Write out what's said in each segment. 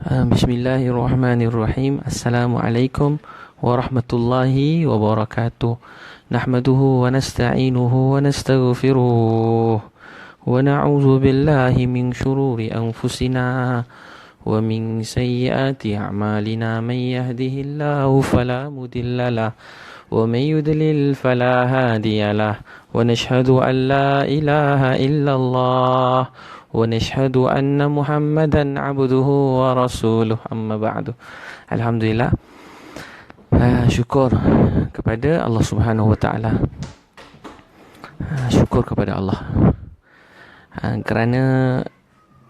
Bismillahirrahmanirrahim. Assalamualaikum warahmatullahi wabarakatuh. Nahmaduhu wa nasta'inuhu wa nastaghfiruh. Wa na'udzu billahi min syururi anfusina wa min sayyiati a'malina. Man yahdihillahu fala mudilla lahu wa man yudlil fala hadiya lahu. Wa nashhadu an la ilaha illallah ونشهد أن محمدا عبده ورسوله أما بعد. Alhamdulillah, syukur kepada Allah Subhanahu Wa Taala. Syukur kepada Allah kerana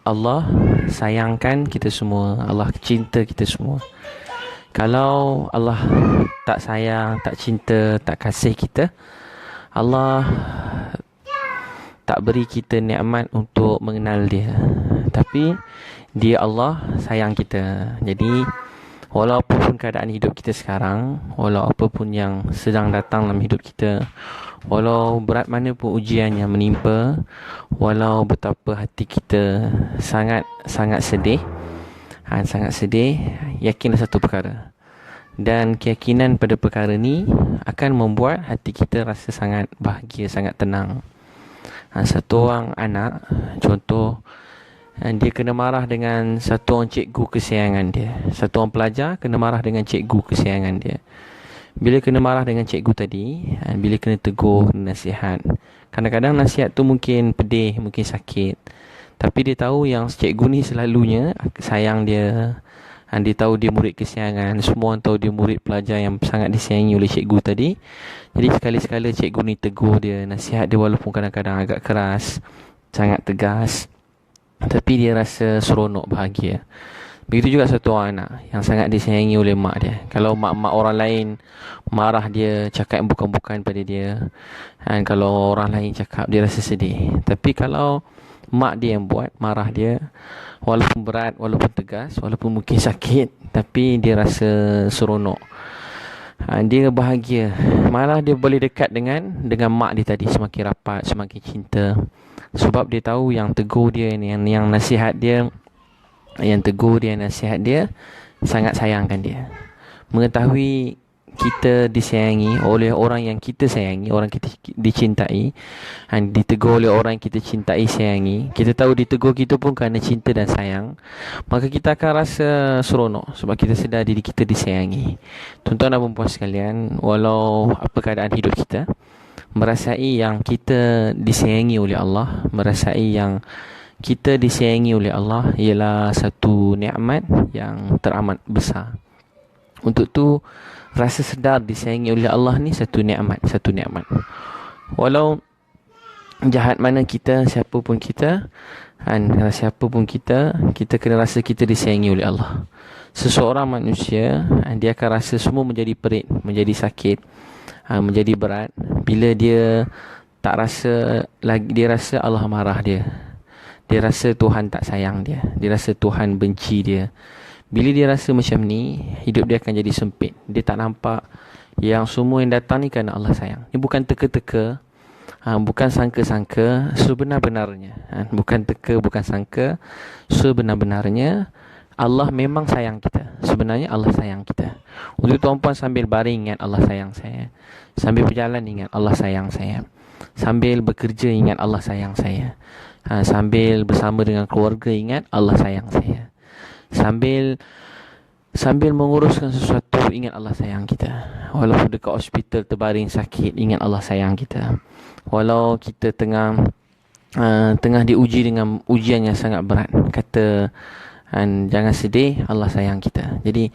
Allah sayangkan kita semua, Allah cinta kita semua. Kalau Allah tak sayang, tak cinta, tak kasih kita, Allah tak beri kita nikmat untuk mengenal dia. Tapi dia Allah sayang kita. Jadi walaupun keadaan hidup kita sekarang, walau apa pun yang sedang datang dalam hidup kita, walau berat mana pun ujian yang menimpa, walau betapa hati kita sangat sedih, yakinlah satu perkara. Dan keyakinan pada perkara ni akan membuat hati kita rasa sangat bahagia, sangat tenang. Satu orang anak, contoh, dia kena marah dengan satu orang cikgu kesayangan dia. Satu orang pelajar kena marah dengan cikgu kesayangan dia. Bila kena marah dengan cikgu tadi, bila kena tegur, kena nasihat, kadang-kadang nasihat tu mungkin pedih, mungkin sakit, tapi dia tahu yang cikgu ni selalunya sayang dia. Dia tahu dia murid kesayangan. Semua orang tahu dia murid pelajar yang sangat disayangi oleh cikgu tadi. Jadi sekali-sekala cikgu ni tegur dia, nasihat dia walaupun kadang-kadang agak keras, sangat tegas, tapi dia rasa seronok, bahagia. Begitu juga satu orang anak yang sangat disayangi oleh mak dia. Kalau mak-mak orang lain marah dia, cakap yang bukan-bukan pada dia, kalau orang lain cakap, dia rasa sedih. Tapi kalau mak dia yang buat, marah dia, walaupun berat, walaupun tegas, walaupun mungkin sakit, tapi dia rasa seronok. Dia bahagia. Malah dia boleh dekat dengan mak dia tadi, semakin rapat, semakin cinta. Sebab dia tahu yang tegur dia ni, yang nasihat dia, yang tegur dia, nasihat dia sangat sayangkan dia. Mengetahui kita disayangi oleh orang yang kita sayangi, orang kita dicintai, ditegur oleh orang yang kita cintai, sayangi, kita tahu ditegur kita pun kerana cinta dan sayang, maka kita akan rasa seronok sebab kita sedar diri kita disayangi. Tuan-tuan dan puan-puan sekalian, walau apa keadaan hidup kita, merasai yang kita disayangi oleh Allah, merasai yang kita disayangi oleh Allah ialah satu nikmat yang teramat besar. Untuk tu, rasa sedar disayangi oleh Allah ni satu nikmat. Walau jahat mana kita, siapa pun kita, kita kena rasa kita disayangi oleh Allah. Seseorang manusia, dia akan rasa semua menjadi perit, menjadi sakit, menjadi berat bila dia tak rasa lagi, dia rasa Allah marah dia. Dia rasa Tuhan tak sayang dia. Dia rasa Tuhan benci dia. Bila dia rasa macam ni, hidup dia akan jadi sempit. Dia tak nampak yang semua yang datang ni kerana Allah sayang. Ini bukan teka-teka, bukan sangka-sangka, sebenar-benarnya. Bukan teka, bukan sangka, sebenar-benarnya Allah memang sayang kita. Sebenarnya Allah sayang kita. Untuk tuan-puan sambil baring ingat Allah sayang saya. Sambil berjalan ingat Allah sayang saya. Sambil bekerja ingat Allah sayang saya. Sambil bersama dengan keluarga ingat Allah sayang saya. Sambil menguruskan sesuatu, ingat Allah sayang kita. Walaupun dekat hospital terbaring sakit, ingat Allah sayang kita. Walau kita tengah diuji dengan ujian yang sangat berat, kata jangan sedih, Allah sayang kita. Jadi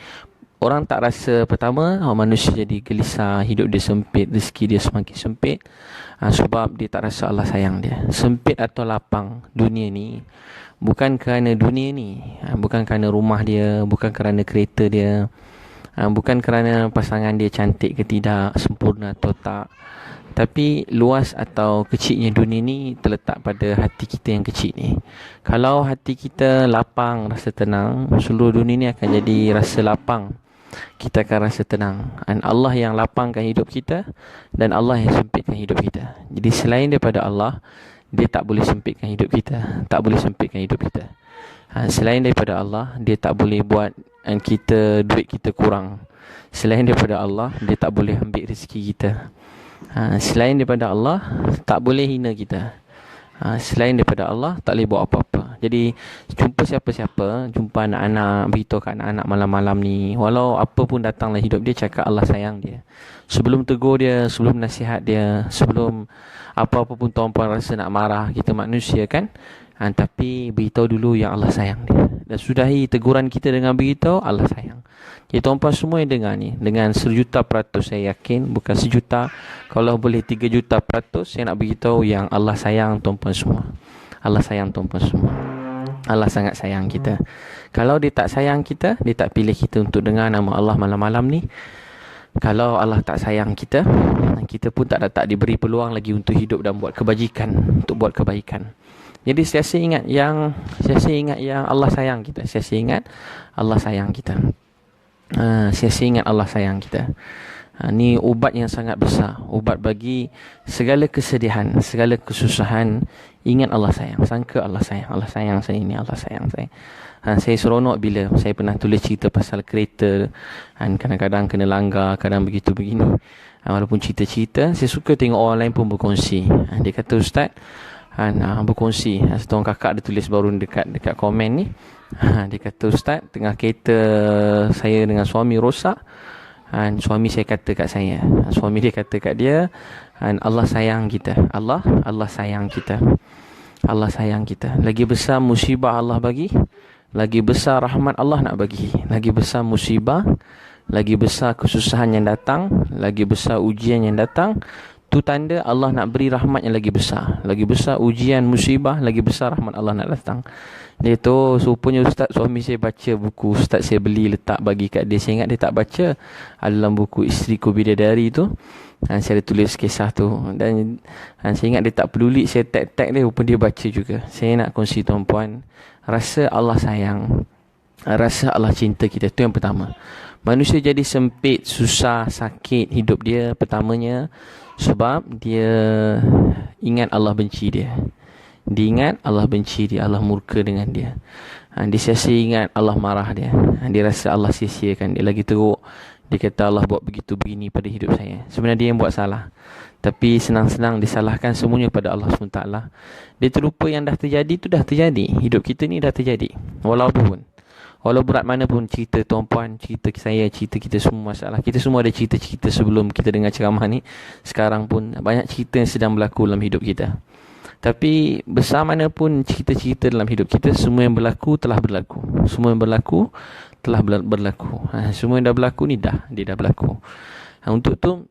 orang tak rasa, pertama manusia jadi gelisah, hidup dia sempit, rezeki dia semakin sempit, sebab dia tak rasa Allah sayang dia. Sempit atau lapang dunia ni bukan kerana dunia ni, bukan kerana rumah dia, bukan kerana kereta dia, bukan kerana pasangan dia cantik ke tidak, sempurna atau tak. Tapi luas atau kecilnya dunia ni terletak pada hati kita yang kecil ni. Kalau hati kita lapang, rasa tenang, seluruh dunia ni akan jadi rasa lapang. Kita akan rasa tenang. Dan Allah yang lapangkan hidup kita, dan Allah yang sempitkan hidup kita. Jadi selain daripada Allah, Dia tak boleh sempitkan hidup kita, tak boleh sempitkan hidup kita. Selain daripada Allah, dia tak boleh buat duit kita kurang. Selain daripada Allah, dia tak boleh ambil rezeki kita. Selain daripada Allah, tak boleh hina kita. Selain daripada Allah, tak boleh buat apa-apa. Jadi jumpa siapa-siapa, jumpa anak-anak, beritahu kat anak-anak malam-malam ni, walau apa pun datanglah hidup dia, cakap Allah sayang dia. Sebelum tegur dia, sebelum nasihat dia, sebelum apa-apa pun tuan-puan rasa nak marah, kita manusia kan. Tapi beritahu dulu yang Allah sayang dia. Dan sudahi teguran kita dengan beritahu Allah sayang. Jadi tuan-puan semua yang dengar ni, dengan 1,000,000% saya yakin, bukan 1,000,000, kalau boleh 3,000,000%, saya nak beritahu yang Allah sayang tuan-puan semua. Allah sayang tuan-puan semua. Allah sangat sayang kita. Kalau dia tak sayang kita, dia tak pilih kita untuk dengar nama Allah malam-malam ni. Kalau Allah tak sayang kita, kita pun tak diberi peluang lagi untuk hidup dan buat kebajikan, untuk buat kebaikan. Jadi saya ingat yang Allah sayang kita. Saya ingat Allah sayang kita. Saya ingat Allah sayang kita. Ni ubat yang sangat besar. Ubat bagi segala kesedihan, segala kesusahan. Ingat Allah sayang. Sangka Allah sayang. Allah sayang saya ni, Allah sayang saya. Saya seronok bila saya pernah tulis cerita pasal kereta. Kadang-kadang kena langgar, kadang begitu begini. Walaupun cerita-cerita, saya suka tengok orang lain pun berkongsi. Dia kata, Ustaz, berkongsi. Seorang kakak dia tulis baru dekat komen ni. Dia kata, Ustaz, tengah kereta saya dengan suami rosak. Suami saya kata kat saya, suami dia kata kat dia, Allah sayang kita. Allah sayang kita. Allah sayang kita. Lagi besar musibah Allah bagi, lagi besar rahmat Allah nak bagi. Lagi besar musibah, lagi besar kesusahan yang datang, lagi besar ujian yang datang, tu tanda Allah nak beri rahmat yang lagi besar. Lagi besar ujian, musibah, lagi besar rahmat Allah nak datang. Dia tu rupanya Ustaz, suami saya baca buku Ustaz saya beli letak bagi kat dia. Saya ingat dia tak baca. Dalam buku Isteriku Bidadari tu, saya ada tulis kisah tu. Dan saya ingat dia tak peduli saya tag dia, rupanya dia baca juga. Saya nak kongsi tuan-puan, rasa Allah sayang, rasa Allah cinta kita. Tu yang pertama. Manusia jadi sempit, susah, sakit hidup dia pertamanya sebab dia ingat Allah benci dia. Dia ingat Allah benci dia, Allah murka dengan dia. Dia sia-sia ingat Allah marah dia. Dia rasa Allah sia-siakan dia. Lagi teruk, dia kata Allah buat begitu begini pada hidup saya. Sebenarnya dia yang buat salah, tapi senang-senang disalahkan semuanya pada Allah SWT. Dia terlupa yang dah terjadi tu dah terjadi. Hidup kita ni dah terjadi. Walau berat mana pun cerita tuan-puan, cerita saya, cerita kita semua masalah. Kita semua ada cerita-cerita sebelum kita dengar ceramah ni. Sekarang pun banyak cerita yang sedang berlaku dalam hidup kita. Tapi besar mana pun cerita-cerita dalam hidup kita, semua yang berlaku telah berlaku. Semua yang berlaku telah berlaku. Semua yang dah berlaku ni dia dah berlaku. Untuk tu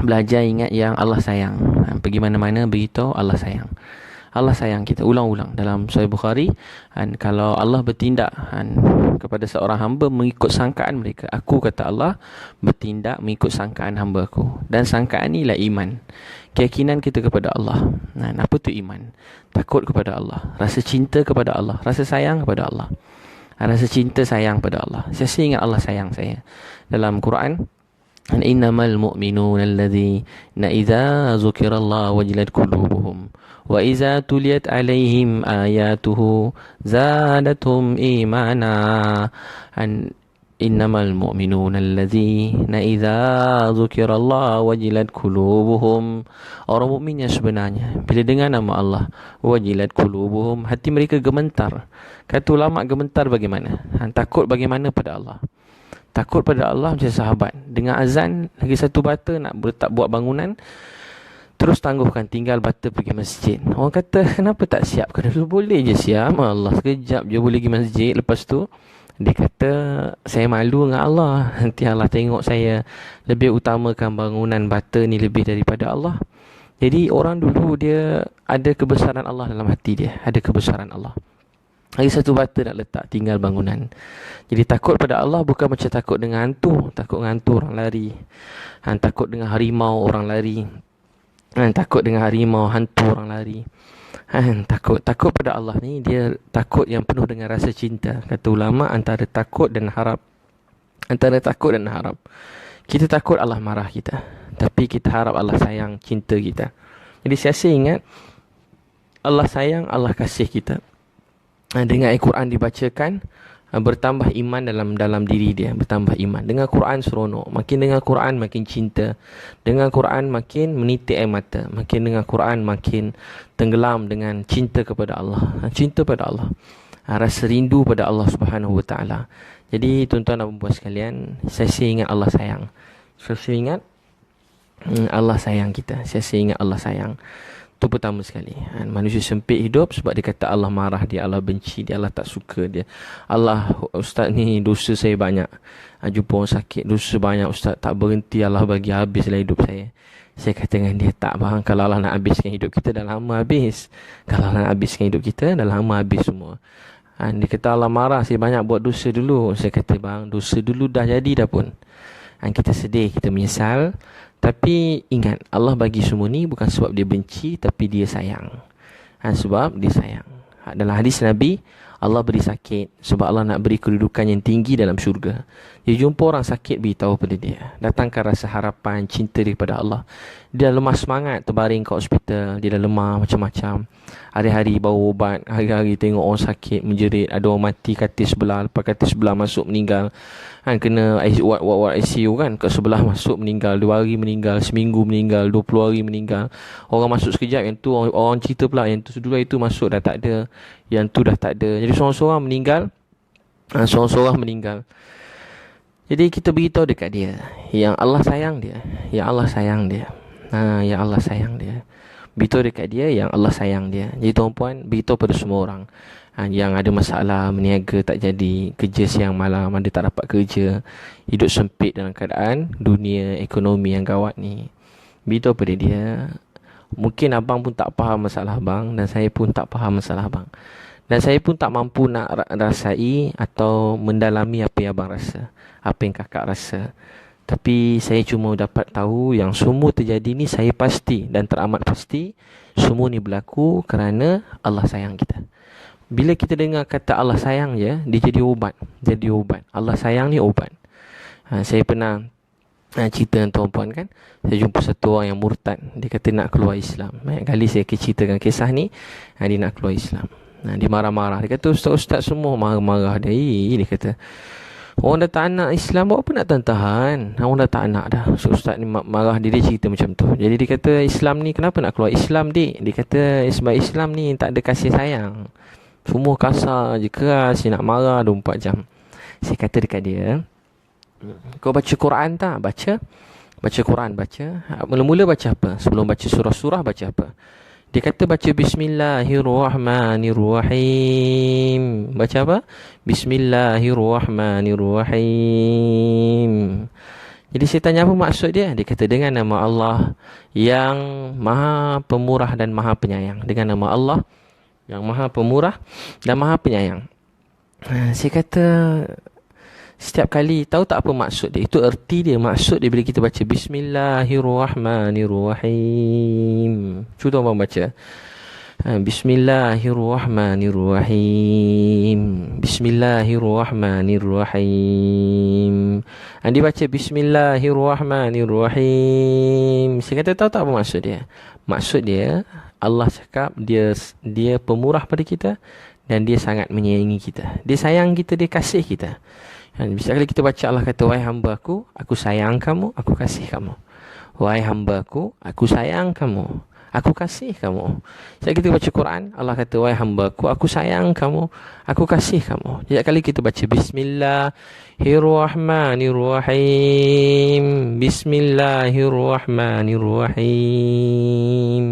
belajar ingat yang Allah sayang. Pergi mana-mana beritahu Allah sayang. Allah sayang kita. Ulang-ulang dalam Sahih Bukhari, kalau Allah bertindak kepada seorang hamba mengikut sangkaan mereka, aku, kata Allah, bertindak mengikut sangkaan hamba aku. Dan sangkaan ni lah iman, keyakinan kita kepada Allah. Apa tu iman? Takut kepada Allah, rasa cinta kepada Allah, rasa sayang kepada Allah, rasa cinta sayang pada Allah. Saya ingat Allah sayang saya. Dalam Quran, innamal mu'minuna alladhina idza dzukirallahu wajilat qulubuhum wa idza tuliyat alaihim ayatuhu zadatuhum imana. Innamal mu'minuna alladhina idza dzukirallahu wajilat qulubuhum. Orang mukmin yang sebenarnya bila dengar nama Allah, wajilat qulubuhum, hati mereka gemetar. Kata ulama, gemetar bagaimana? Takut bagaimana pada Allah? Takut pada Allah macam sahabat dengar azan, lagi satu bata nak bertak buat bangunan, terus tangguhkan, tinggal bata pergi masjid. Orang kata, kenapa tak siapkan dulu? Boleh je siap, Allah sekejap je boleh pergi masjid. Lepas tu dia kata, saya malu dengan Allah, nanti Allah tengok saya lebih utamakan bangunan bata ni lebih daripada Allah. Jadi orang dulu dia ada kebesaran Allah dalam hati dia, ada kebesaran Allah. Lagi satu bata nak letak, tinggal bangunan. Jadi takut pada Allah bukan macam takut dengan hantu. Takut dengan hantu orang lari. Takut dengan harimau orang lari. Takut dengan harimau, hantu orang lari. Takut pada Allah ni, dia takut yang penuh dengan rasa cinta. Kata ulama, antara takut dan harap. Antara takut dan harap. Kita takut Allah marah kita, tapi kita harap Allah sayang, cinta kita. Jadi saya ingat Allah sayang, Allah kasih kita. Dengan Al-Quran dibacakan, bertambah iman dalam diri dia, bertambah iman. Dengan Quran seronok, makin dengar Quran makin cinta, dengan Quran makin menitik air mata, makin dengar Quran makin tenggelam dengan cinta kepada Allah, cinta pada Allah, rasa rindu pada Allah Subhanahu Wa Taala. Jadi tuan-tuan dan puan sekalian, saya ingat Allah sayang. Saya ingat Allah sayang kita. Saya ingat Allah sayang. Itu pertama sekali. Manusia sempit hidup sebab dia kata Allah marah, dia Allah benci, dia Allah tak suka, dia Allah, ustaz ni dosa saya banyak, jumpa orang sakit dosa banyak ustaz, tak berhenti, Allah bagi habislah hidup saya. Saya kata dengan dia, tak bang, kalau Allah nak habiskan hidup kita dah lama habis. Kalau Allah nak habiskan hidup kita dah lama habis semua. Dia kata Allah marah, saya banyak buat dosa dulu. Saya kata bang, dosa dulu dah jadi dah pun. Kita sedih, kita menyesal. Tapi ingat, Allah bagi semua ni bukan sebab dia benci, tapi dia sayang. Sebab dia sayang. Dalam hadis Nabi, Allah beri sakit sebab Allah nak beri kedudukan yang tinggi dalam syurga. Dia jumpa orang sakit, beritahu pada dia, datangkan rasa harapan, cinta daripada Allah. Dia dah lemah semangat, terbaring kat hospital, dia dah lemah macam-macam. Hari-hari bawa ubat, hari-hari tengok orang sakit menjerit, ada orang mati katil sebelah, lepas katil sebelah masuk meninggal. Kena ward ICU kan, kat sebelah masuk meninggal, 2 hari meninggal, seminggu meninggal, 20 hari meninggal. Orang masuk sekejap, yang tu orang cerita pula, yang tu dulu itu masuk dah tak ada, yang tu dah tak ada. Jadi seorang-seorang meninggal, seorang-seorang meninggal. Jadi kita beritahu dekat dia yang Allah sayang dia, yang Allah sayang dia, yang Allah sayang dia. Beritahu dekat dia yang Allah sayang dia. Jadi tuan-puan, beritahu pada semua orang yang ada masalah, meniaga tak jadi, kerja siang malam, ada tak dapat kerja, hidup sempit dalam keadaan dunia ekonomi yang gawat ni. Beritahu pada dia, mungkin abang pun tak faham masalah abang, dan saya pun tak faham masalah abang, dan saya pun tak mampu nak rasai atau mendalami apa yang abang rasa, apa yang kakak rasa. Tapi saya cuma dapat tahu yang semua terjadi ni, saya pasti dan teramat pasti semua ni berlaku kerana Allah sayang kita. Bila kita dengar kata Allah sayang je, dia jadi ubat. Jadi ubat. Allah sayang ni ubat. Saya pernah cerita dengan tuan-puan kan, saya jumpa satu orang yang murtad. Dia kata nak keluar Islam. Banyak kali saya ceritakan kisah ni, dia nak keluar Islam. Dia marah-marah. Dia kata ustaz-ustaz semua marah-marah dia. Dia kata, orang dah tak nak Islam, buat apa nak tahan-tahan? Orang dah tak nak dah. Ustaz ni marah dia cerita macam tu. Jadi dia kata, Islam ni kenapa nak keluar Islam dik? Dia kata, sebab Islam ni tak ada kasih sayang. Semua kasar je, keras, nak marah 24 jam. Saya kata dekat dia, kau baca Quran tak? Baca Quran, baca. Mula-mula baca apa? Sebelum baca surah-surah, baca apa? Dia kata baca Bismillahirrahmanirrahim. Baca apa? Bismillahirrahmanirrahim. Jadi saya tanya apa maksud dia? Dia kata dengan nama Allah yang Maha Pemurah dan Maha Penyayang. Dengan nama Allah yang Maha Pemurah dan Maha Penyayang. Saya kata, setiap kali, tahu tak apa maksud dia? Itu erti dia, maksud dia bila kita baca Bismillahirrahmanirrahim. Cuba abang baca. Bismillahirrahmanirrahim. Bismillahirrahmanirrahim. Dia baca Bismillahirrahmanirrahim. Saya kata, tahu tak apa maksud dia? Maksud dia, Allah cakap dia pemurah pada kita dan dia sangat menyayangi kita. Dia sayang kita, dia kasih kita. Bisa kali kita baca Allah kata, wahai hamba aku sayang kamu, aku kasih kamu. Wahai hamba aku sayang kamu, aku kasih kamu. Setiap kita baca Quran, Allah kata, wahai hamba aku sayang kamu, aku kasih kamu. Setiap kali kita baca Bismillahirrahmanirrahim, Bismillahirrahmanirrahim,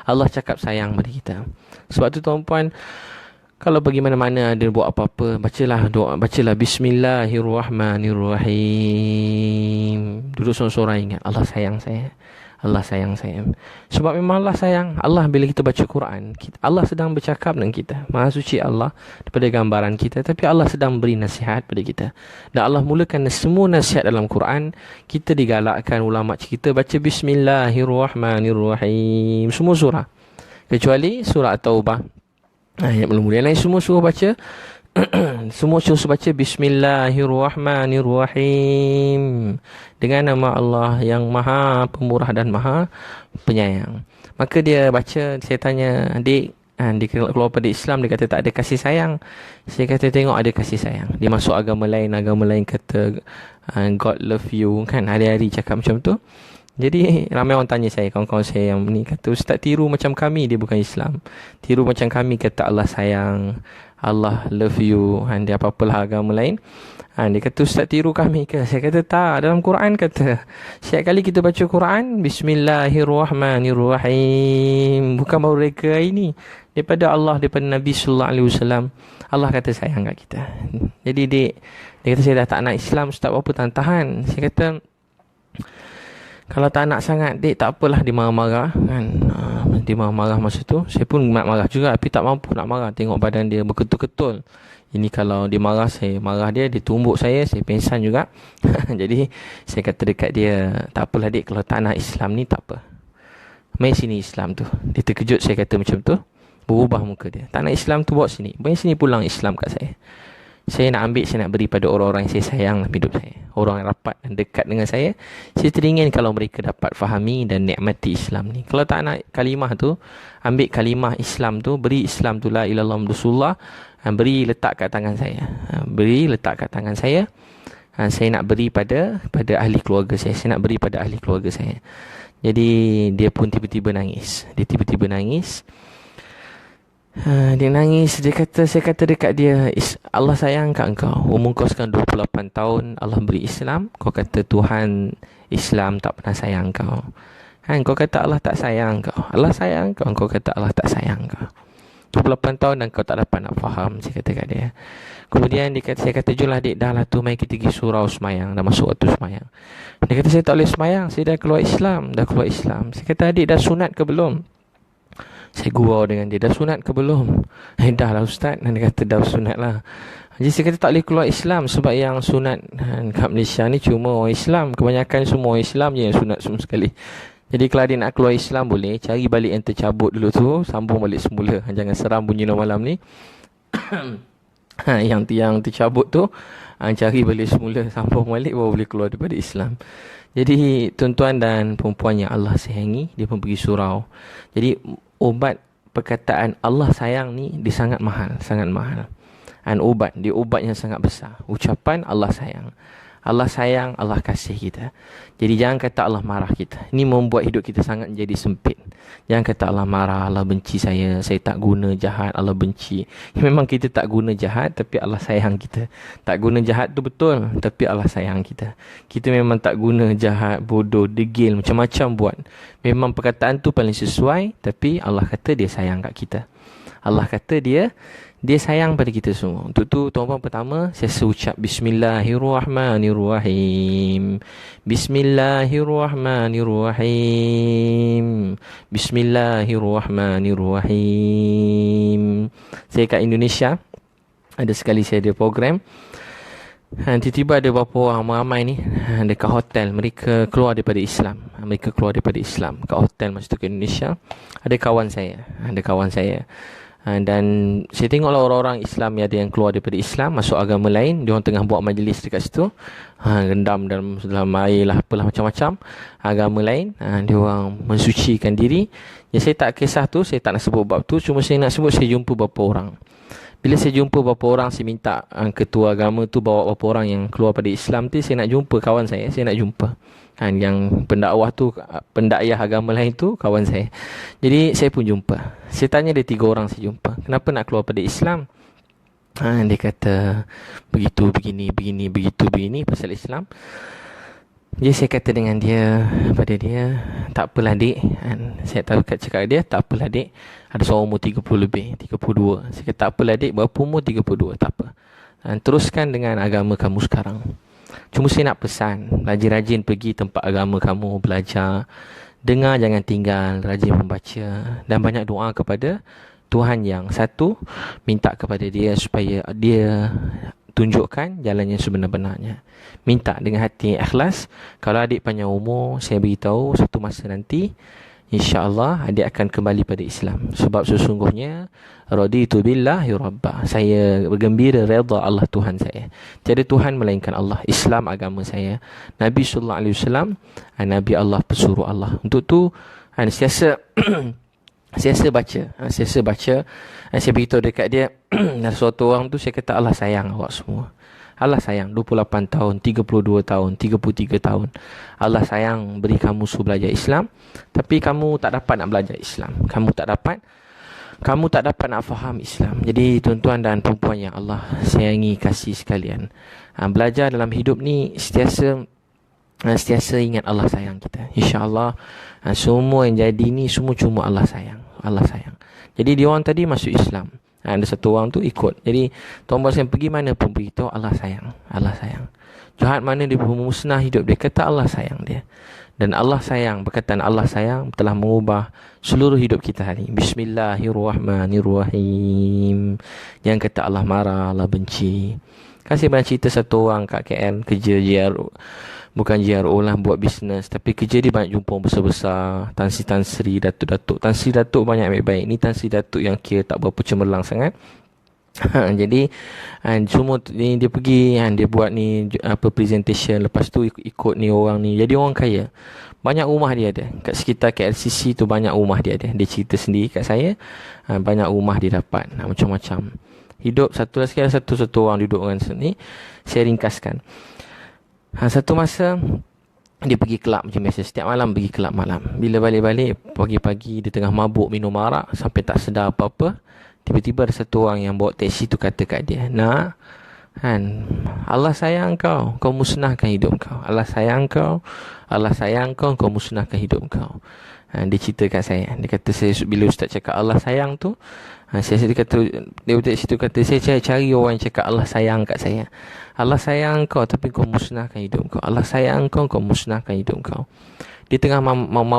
Allah cakap sayang pada kita. Sebab tu tuan-puan, kalau pergi mana-mana ada buat apa-apa, bacalah doa, bacalah Bismillahirrahmanirrahim. Duduk seorang-seorang ingat, Allah sayang saya, Allah sayang saya. Sebab memang Allah sayang. Allah bila kita baca Quran, Allah sedang bercakap dengan kita. Maha suci Allah daripada gambaran kita, tapi Allah sedang beri nasihat pada kita. Dan Allah mulakan semua nasihat dalam Quran. Kita digalakkan, ulama kita baca Bismillahirrahmanirrahim, semua surah, kecuali surah At-Taubah. Ayat mula-mula lain semua suruh baca semua suruh baca Bismillahirrahmanirrahim, dengan nama Allah yang Maha Pemurah dan Maha Penyayang. Maka dia baca, saya tanya, adik, Dia keluar pada Islam, dia kata tak ada kasih sayang. Saya kata tengok ada kasih sayang. Dia masuk agama lain kata God love you, kan, hari-hari cakap macam tu. Jadi ramai orang tanya saya, kawan-kawan saya yang ni kata, ustaz tiru macam kami, dia bukan Islam. Tiru macam kami, kata Allah sayang, Allah love you, dia apa-apalah agama lain. Dia kata, ustaz tiru kami ke? Saya kata tak, dalam Quran kata, setiap kali kita baca Quran, Bismillahirrahmanirrahim, bukan baru reka ini, daripada Allah, daripada Nabi sallallahu alaihi wasallam, Allah kata sayang kat kita. Jadi dia kata, saya dah tak nak Islam, ustaz, apa tahan. Saya kata, kalau tak nak sangat, dek, tak apalah, dia marah-marah, kan. Dia marah-marah masa tu. Saya pun nak marah juga, tapi tak mampu nak marah. Tengok badan dia berketul-ketul. Ini kalau dia marah, saya marah dia tumbuk saya pengsan juga. Jadi saya kata dekat dia, tak apalah dek, kalau tak nak Islam ni tak apa, main sini Islam tu. Dia terkejut, saya kata macam tu, berubah muka dia. Tak nak Islam tu, bawa sini, main sini pulang Islam kat saya. Saya nak ambil, saya nak beri pada orang-orang yang saya sayang dalam hidup saya, orang yang rapat dan dekat dengan saya. Saya teringin kalau mereka dapat fahami dan nikmati Islam ni. Kalau tak nak kalimah tu, ambil kalimah Islam tu, beri Islam tu, la ilallah Rasulullah, beri letak kat tangan saya. Beri letak kat tangan saya. Saya nak beri pada ahli keluarga saya. Saya nak beri pada ahli keluarga saya. Jadi dia pun tiba-tiba nangis. Dia nangis. Saya kata dekat dia, Allah sayang kat engkau. Umur kau sekarang 28 tahun, Allah beri Islam. Kau kata Tuhan Islam tak pernah sayang kau. Kau kata Allah tak sayang kau. Allah sayang kau. Kau kata Allah tak sayang kau. 28 tahun dan kau tak dapat nak faham, saya kata kat dia. Kemudian saya kata, julah dek, dah lah tu, mari kita pergi surau semayang. Dah masuk waktu semayang. Dia kata, saya tak boleh semayang, saya dah keluar Islam. Saya kata, adik dah sunat ke belum? Saya gurau dengan dia, dah sunat ke belum? Dah lah ustaz. Dan dia kata, dah sunat lah. Jadi saya kata tak boleh keluar Islam, sebab yang sunat kat Malaysia ni cuma orang Islam. Kebanyakan semua orang Islam je yang sunat semua sekali. Jadi kalau dia nak keluar Islam, boleh cari balik yang tercabut dulu tu, sambung balik semula. Jangan seram bunyi malam ni. Yang tercabut tu, cari balik semula, sambung balik, baru boleh keluar daripada Islam. Jadi tuan-tuan dan puan-puan yang Allah sayangi, dia pun pergi surau. Jadi obat perkataan Allah sayang ni, dia sangat mahal, sangat mahal. Dia obat yang sangat besar. Ucapan Allah sayang. Allah sayang, Allah kasih kita. Jadi jangan kata Allah marah kita. Ini membuat hidup kita sangat menjadi sempit. Jangan kata Allah marah, Allah benci saya tak guna jahat, Allah benci. Memang kita tak guna jahat, tapi Allah sayang kita. Tak guna jahat tu betul, tapi Allah sayang kita. Kita memang tak guna jahat, bodoh, degil, macam-macam buat. Memang perkataan tu paling sesuai, tapi Allah kata dia sayang kat kita. Allah kata dia sayang pada kita semua. Untuk tu tuan-tuan, pertama saya ucap Bismillahirrahmanirrahim. Bismillahirrahmanirrahim. Bismillahirrahmanirrahim. Saya kat Indonesia, ada sekali saya ada program. Tiba-tiba ada beberapa orang ramai ni dekat hotel, mereka keluar daripada Islam. Kat hotel masa tu ke Indonesia. Ada kawan saya. Dan saya tengoklah orang-orang Islam yang ada yang keluar daripada Islam, masuk agama lain. Dia orang tengah buat majlis dekat situ, rendam dalam air lah, apalah macam-macam agama lain. Dia orang mensucikan diri. Ya, saya tak kisah tu, saya tak nak sebut bab tu. Cuma saya nak sebut saya jumpa beberapa orang. Bila saya jumpa beberapa orang, saya minta ketua agama tu bawa beberapa orang yang keluar pada Islam tu. Saya nak jumpa kawan saya nak jumpa. Yang pendakwah tu, pendakwah agama lain tu kawan saya. Jadi saya pun jumpa. Saya tanya dia 3 orang saya jumpa, kenapa nak keluar pada Islam? Dia kata begitu, begini pasal Islam. Jadi saya kata dengan dia, pada dia, tak apalah dek. Saya tahu cakap dia, tak apalah dek. Ada seorang umur 30 lebih, 32. Saya kata tak apalah dek, berapa umur? 32, tak apa. Teruskan dengan agama kamu sekarang. Cuma saya nak pesan, rajin-rajin pergi tempat agama kamu, belajar. Dengar, jangan tinggal, rajin membaca. Dan banyak doa kepada Tuhan yang satu. Minta kepada dia supaya dia tunjukkan jalan yang sebenar-benarnya. Minta dengan hati yang ikhlas. Kalau adik panjang umur, saya beritahu satu masa nanti, InsyaAllah adik akan kembali pada Islam. Sebab sesungguhnya raditu billahi rabba. Saya bergembira redha Allah Tuhan saya. Tiada Tuhan melainkan Allah. Islam agama saya. Nabi sallallahu alaihi wasallam Nabi Allah, pesuruh Allah. Untuk tu sentiasa Siasa baca. Saya beritahu dekat dia, suatu orang tu saya kata Allah sayang awak semua. Allah sayang 28 tahun, 32 tahun, 33 tahun. Allah sayang beri kamu suruh belajar Islam, tapi kamu tak dapat nak belajar Islam. Kamu tak dapat nak faham Islam. Jadi tuan-tuan dan perempuan yang Allah sayangi, kasih sekalian, belajar dalam hidup ni sentiasa ingat Allah sayang kita. InsyaAllah semua yang jadi ni semua cuma Allah sayang. Allah sayang. Jadi dia orang tadi masuk Islam, ada satu orang tu ikut. Jadi tuan-tuan saya pergi mana pun beritahu Allah sayang. Allah sayang. Jahat mana dia musnah hidup dia, kata Allah sayang dia. Dan Allah sayang, berkatan Allah sayang telah mengubah seluruh hidup kita hari. Bismillahirrahmanirrahim. Jangan kata Allah marah, Allah benci. Kasih banyak cerita satu orang kat KL kerja JRO. Bukan JRO lah, buat bisnes, tapi kerja dia banyak jumpa besar-besar, Tan Sri, Datuk. Tan Sri Datuk banyak baik-baik. Ni Tan Sri Datuk yang kira tak berapa cemerlang sangat. Jadi semua ni dia pergi, dia buat ni presentation, lepas tu ikut ni orang ni. Jadi orang kaya, banyak rumah dia ada kat sekitar KLCC tu, banyak rumah dia ada. Dia cerita sendiri kat saya, banyak rumah dia dapat, macam-macam. Hidup satu orang duduk dengan sini. Saya ringkaskan. Satu masa dia pergi kelab macam biasa, setiap malam pergi kelab malam. Bila balik-balik pagi-pagi dia tengah mabuk minum arak sampai tak sedar apa-apa. Tiba-tiba ada satu orang yang bawa teksi tu kata kat dia, "Nak, Allah sayang kau, kau musnahkan hidup kau. Allah sayang kau, kau musnahkan hidup kau." Dia cerita kat saya. Dia kata bila ustaz cakap Allah sayang tu, saya cari orang yang cakap Allah sayang kat saya. Allah sayang kau tapi kau musnahkan hidup kau. Allah sayang kau, kau musnahkan hidup kau. Dia tengah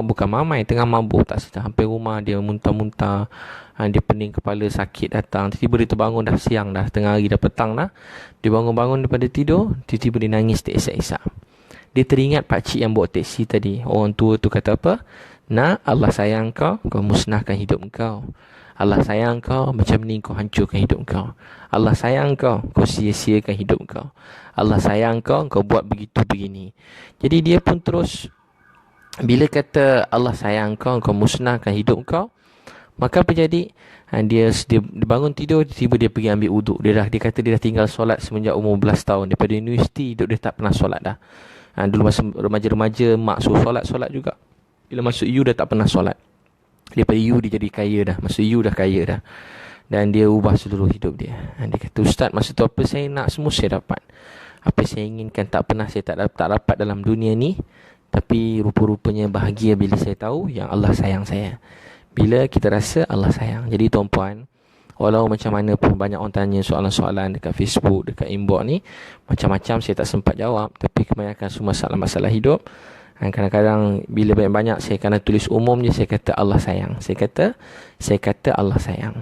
bukan mamai, tengah mabuk tak sedar. Hampir rumah dia muntah-muntah. Dia pening kepala, sakit datang. Tiba-tiba dia terbangun dah siang dah, tengah hari dah petang dah. Dia bangun daripada tidur, tiba-tiba dia nangis teresak-esak. Dia teringat pakcik yang bawa teksi tadi. Orang tua tu kata apa? "Nak, Allah sayang kau, kau musnahkan hidup kau. Allah sayang kau, macam ni kau hancurkan hidup kau. Allah sayang kau, kau sia-siakan hidup kau. Allah sayang kau, kau buat begitu begini." Jadi dia pun terus, bila kata Allah sayang kau, kau musnahkan hidup kau, maka apa jadi? Dia bangun tidur, tiba dia pergi ambil uduk. Dia kata dia dah tinggal solat semenjak umur 11 tahun. Daripada universiti hidup dia tak pernah solat dah. Dulu masa remaja-remaja, mak suruh solat juga. Bila masuk U dah tak pernah solat. Daripada U dia jadi kaya dah. Masuk U dah kaya dah. Dan dia ubah seluruh hidup dia. Dia kata, "Ustaz, masa tu apa saya nak semua saya dapat. Apa saya inginkan tak pernah saya tak dapat dalam dunia ni. Tapi rupa-rupanya bahagia bila saya tahu yang Allah sayang saya." Bila kita rasa Allah sayang. Jadi tuan-puan, walau macam mana pun banyak orang tanya soalan-soalan dekat Facebook, dekat inbox ni, macam-macam saya tak sempat jawab. Tapi kebanyakan semua masalah-masalah hidup. Kadang-kadang bila banyak-banyak saya kena tulis umum je, saya kata Allah sayang. Saya kata Allah sayang.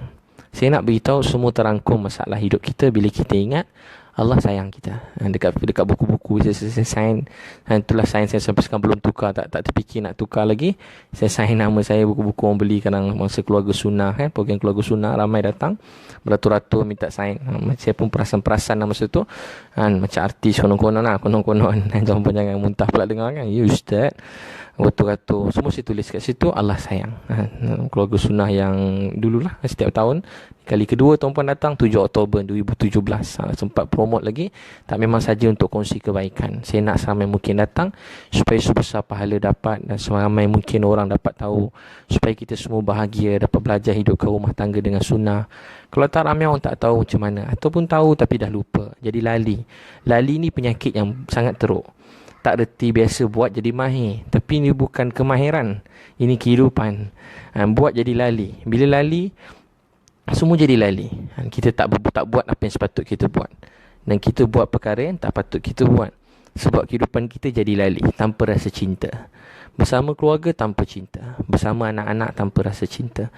Saya nak beritahu semua terangkum masalah hidup kita bila kita ingat Allah sayang kita. Dekat buku-buku saya sign. Itulah sign saya sampai sekarang belum tukar. Tak terfikir nak tukar lagi. Saya sign nama saya, buku-buku orang beli kadang masa keluarga sunnah kan. Program keluarga sunnah ramai datang. Beratur-ratur minta sign. Saya pun perasan-perasan masa tu. Macam artis konon-konon lah. Konon-konon. Jangan muntah pula dengar kan. Ya Ustaz. Beratur-ratur. Semua saya tulis kat situ Allah sayang. Keluarga sunnah yang dululah setiap tahun. Kali kedua tuan-puan datang 7 Oktober 2017. Sempat promote lagi. Tak memang saja untuk kongsi kebaikan. Saya nak seramai mungkin datang supaya sebesar pahala dapat dan seramai mungkin orang dapat tahu, supaya kita semua bahagia, dapat belajar hidup ke rumah tangga dengan sunnah. Kalau tak, ramai orang tak tahu macam mana, ataupun tahu tapi dah lupa. Jadi lali ni penyakit yang sangat teruk. Tak reti biasa buat jadi mahir. Tapi ni bukan kemahiran, ini kehidupan. Buat jadi lali. Bila lali, semua jadi lali. Kita tak buat apa yang sepatut kita buat. Dan kita buat perkara yang tak patut kita buat. Sebab kehidupan kita jadi lali, tanpa rasa cinta. Bersama keluarga tanpa cinta. Bersama anak-anak tanpa rasa cinta.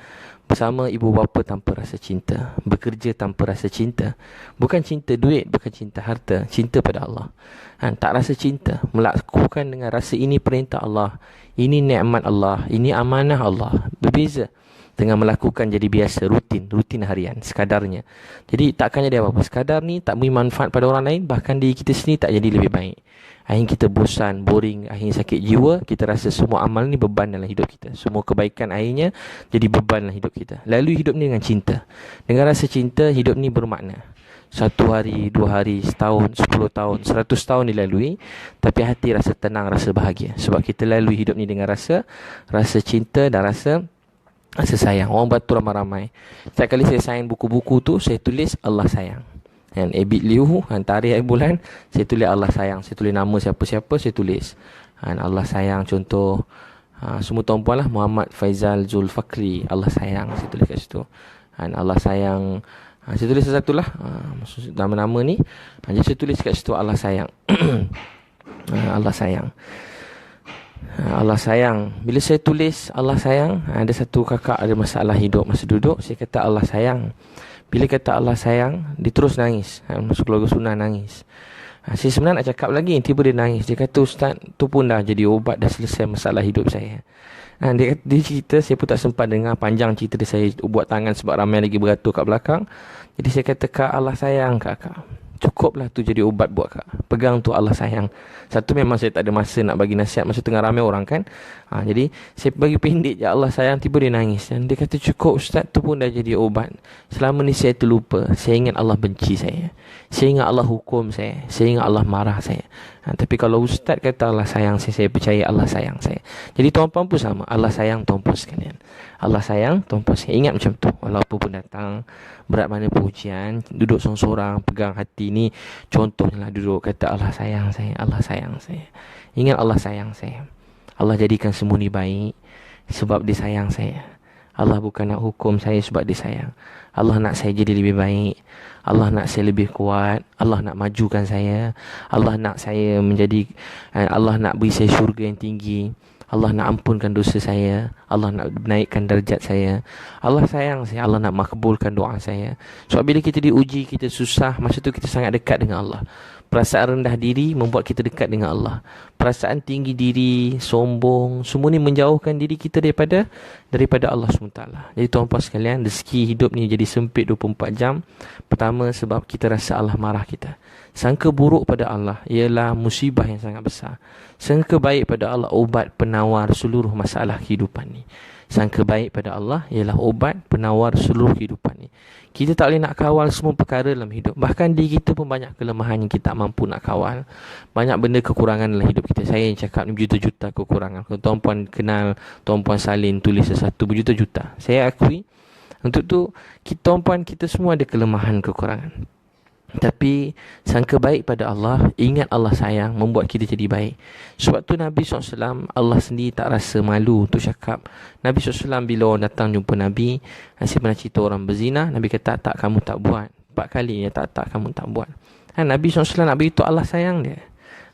Bersama ibu bapa tanpa rasa cinta. Bekerja tanpa rasa cinta. Bukan cinta duit, bukan cinta harta, cinta pada Allah. Tak rasa cinta, melakukan dengan rasa ini perintah Allah, ini nikmat Allah, ini amanah Allah. Berbeza. dengan melakukan jadi biasa, rutin harian, sekadarnya. Jadi takkan jadi apa-apa. Sekadar ni tak beri manfaat pada orang lain, bahkan diri kita sendiri tak jadi lebih baik. Akhirnya kita bosan, boring, akhirnya sakit jiwa. Kita rasa semua amal ni beban dalam hidup kita. Semua kebaikan akhirnya jadi beban dalam hidup kita. Lalu hidup ni dengan cinta. Dengan rasa cinta, hidup ni bermakna. 1 hari, 2 hari, setahun, 10 tahun, 100 tahun dilalui, tapi hati rasa tenang, rasa bahagia. Sebab kita lalui hidup ni dengan rasa cinta dan rasa sayang. Orang batu ramai-ramai. Setiap kali saya sign buku-buku tu, saya tulis Allah sayang. Dan Ebit Liu, tarikh bulan, saya tulis Allah sayang. Saya tulis nama siapa-siapa, saya tulis. Allah sayang, contoh, semua tuan-puan lah, Muhammad Faizal Zulfakri, Allah sayang, saya tulis kat situ. Allah sayang, saya tulis satu lah, nama-nama ni. Jadi saya tulis kat situ Allah sayang. Allah sayang. Allah sayang. Bila saya tulis Allah sayang, ada satu kakak ada masalah hidup masa duduk, saya kata Allah sayang. Bila kata Allah sayang, dia terus nangis. Masuk keluarga sunnah nangis. Saya sebenarnya nak cakap lagi, tiba dia nangis. Dia kata, Ustaz, tu pun dah jadi ubat, dah selesai masalah hidup saya. Dia cerita, saya pun tak sempat dengar panjang cerita dia. Saya buat tangan sebab ramai lagi beratur kat belakang. Jadi saya kata, Kak, Allah sayang kakak. Cukuplah tu jadi ubat buat kak. Pegang tu Allah sayang. Satu, memang saya tak ada masa nak bagi nasihat masa tengah ramai orang kan. Jadi saya bagi pendek je Allah sayang. Tiba dia nangis. Dan dia kata cukup Ustaz, tu pun dah jadi ubat. Selama ni saya terlupa. Saya ingat Allah benci saya. Saya ingat Allah hukum saya. Saya ingat Allah marah saya. Tapi kalau Ustaz kata Allah sayang saya percaya Allah sayang saya. Jadi tuan-puan pun sama. Allah sayang tuan-puan sekalian. Allah sayang tuan-puan sekalian. Ingat macam tu. Walaupun pun datang berat mana pun ujian, duduk seorang-seorang, pegang hati ni. Contohnya lah duduk kata Allah sayang saya. Allah sayang saya. Ingat Allah sayang saya. Allah jadikan semua ni baik sebab dia sayang saya. Allah bukan nak hukum saya sebab dia sayang. Allah nak saya jadi lebih baik. Allah nak saya lebih kuat. Allah nak majukan saya. Allah nak saya menjadi, Allah nak beri saya syurga yang tinggi. Allah nak ampunkan dosa saya. Allah nak naikkan darjat saya. Allah sayang saya. Allah nak makbulkan doa saya. Sebab bila kita diuji, kita susah, masa tu kita sangat dekat dengan Allah. Perasaan rendah diri membuat kita dekat dengan Allah. Perasaan tinggi diri, sombong, semua ni menjauhkan diri kita daripada Allah SWT. Jadi tuan-puan sekalian, rezeki hidup ni jadi sempit 24 jam. Pertama sebab kita rasa Allah marah kita. Sangka buruk pada Allah ialah musibah yang sangat besar. Sangka baik pada Allah obat penawar seluruh masalah kehidupan ni. Sangka baik pada Allah ialah obat penawar seluruh kehidupan ni. Kita tak boleh nak kawal semua perkara dalam hidup. Bahkan diri kita pun banyak kelemahan yang kita tak mampu nak kawal. Banyak benda kekurangan dalam hidup kita. Saya yang cakap ni berjuta-juta kekurangan. Kalau tuan-puan kenal tuan-puan Salin tulis sesuatu berjuta-juta. Saya akui. Untuk tu tuan-puan kita semua ada kelemahan kekurangan. Tapi sangka baik pada Allah, ingat Allah sayang, membuat kita jadi baik. Sebab tu Nabi SAW, Allah sendiri tak rasa malu untuk cakap. Nabi SAW bila orang datang jumpa Nabi, saya pernah cerita orang berzina, Nabi kata tak kamu tak buat. 4 kali dia tak kamu tak buat. Nabi SAW nak beritahu Allah sayang dia.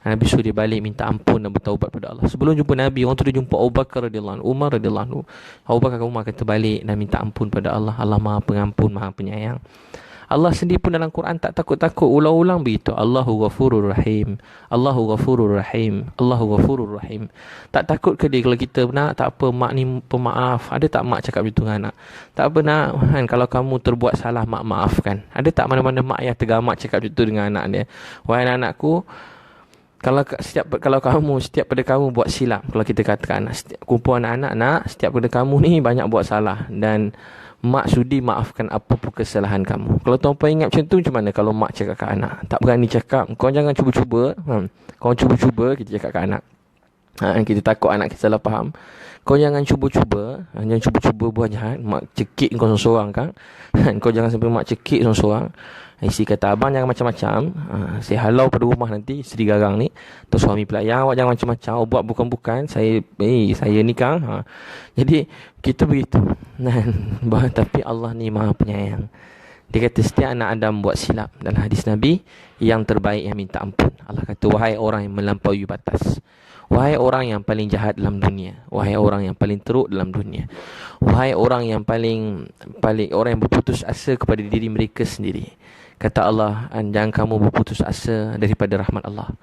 Nabi suruh dia balik minta ampun dan bertaubat pada Allah. Sebelum jumpa Nabi, orang tu dia jumpa Abu Bakar radhiyallahu anhu, Umar radhiyallahu anhu. Abu Bakar Umar kata balik dan minta ampun pada Allah. Allah Maha Pengampun, Maha Penyayang. Allah sendiri pun dalam Quran tak takut-takut ulang-ulang begitu. Allahu Ghafurur Rahim. Allahu Ghafurur Rahim. Allahu Ghafurur Rahim. Tak takut ke dia kalau kita nak, tak apa mak ni pemaaf. Ada tak mak cakap begitu dengan anak? Tak apa nak kan, kalau kamu terbuat salah mak maafkan. Ada tak mana-mana mak yang tergamak cakap begitu dengan anak dia? Wahai anak-anakku, setiap pada kamu buat silap, kalau kita katakan anak, kumpulan anak-anak nak, setiap pada kamu ni banyak buat salah dan mak sudi maafkan apa pun kesalahan kamu. Kalau tuan-puan ingat macam tu, macam mana kalau mak cakap kat anak? Tak berani cakap, kau jangan cuba-cuba. Kau cuba-cuba, kita cakap kat anak. Kita takut anak kita salah faham. Kau jangan cuba-cuba. Jangan cuba-cuba buat jahat. Mak cekik kau seorang-seorang kan. Kau jangan sampai mak cekik seorang-seorang. Isteri kata, abang jangan macam-macam. Saya halau pada rumah nanti, isteri garang ni. Terus suami pula, ya awak jangan macam-macam. Awak buat bukan-bukan. Saya nikah. Jadi, kita begitu. Tapi Allah ni Maha Penyayang. Dia kata, setiap anak Adam buat silap. Dalam hadis Nabi, yang terbaik yang minta ampun. Allah kata, wahai orang yang melampaui batas. Wahai orang yang paling jahat dalam dunia. Wahai orang yang paling teruk dalam dunia. Wahai orang yang paling orang yang berputus asa kepada diri mereka sendiri. Kata Allah, jangan kamu berputus asa daripada rahmat Allah.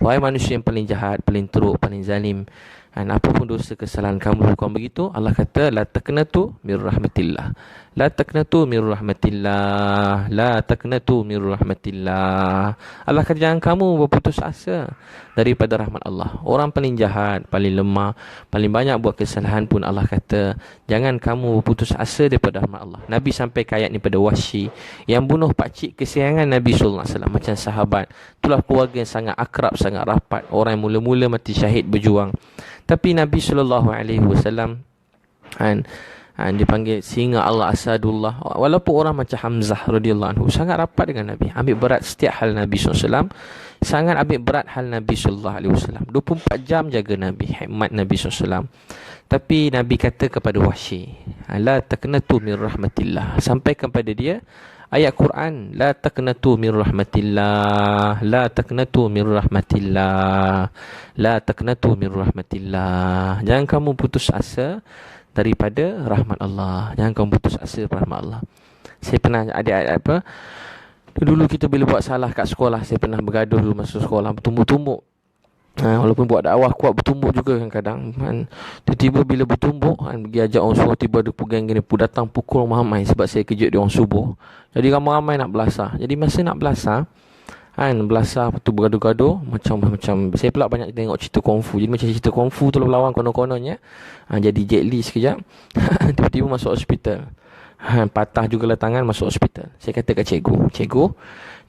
Wahai manusia yang paling jahat, paling teruk, paling zalim. Apapun dosa kesalahan kamu bukan begitu, Allah kata la taqnatu mir rahmatillah. La taqnatu mir rahmatillah. La taqnatu mir rahmatillah. Allah kata jangan kamu berputus asa daripada rahmat Allah. Orang paling jahat, paling lemah, paling banyak buat kesalahan pun Allah kata jangan kamu berputus asa daripada rahmat Allah. Nabi sampai ke ayat ni pada Wahsy yang bunuh pakcik kesayangan Nabi sallallahu alaihi wasallam macam sahabat. Itulah keluarga yang sangat akrab, sangat rapat, orang yang mula-mula mati syahid berjuang. Tapi Nabi SAW dipanggil singa Allah Asadullah. Walaupun orang macam Hamzah radhiyallahu anhu sangat rapat dengan Nabi, ambil berat setiap hal Nabi SAW, sangat ambil berat hal Nabi SAW, 24 jam jaga Nabi, hikmat Nabi SAW. Tapi Nabi kata kepada Wahsy, la taqnatu min rahmatillah, sampaikan kepada dia ayat Quran, la taqnatu min rahmatillah, la taqnatu min rahmatillah, la taqnatu min rahmatillah. Jangan kamu putus asa daripada rahmat Allah. Jangan kamu putus asa daripada rahmat Allah. Saya pernah ada dulu kita bila buat salah kat sekolah, saya pernah bergaduh dulu masa sekolah, bertumbuk-tumbuk. Walaupun buat dakwah kuat, bertumbuk juga kadang-kadang tiba-tiba bila bertumbuk pergi ajak orang suruh, tiba ada pegang gini datang pukul ramai sebab saya kejut dia orang subuh. Jadi ramai-ramai nak belasah. Jadi masa nak belasah belasah tu bergaduh-gaduh macam saya pula banyak tengok cerita kungfu. Jadi macam cerita kungfu tu lawan konon-kononnya jadi Jet Li sekejap tiba-tiba masuk hospital. Patah jugalah tangan, masuk hospital. Saya kata kat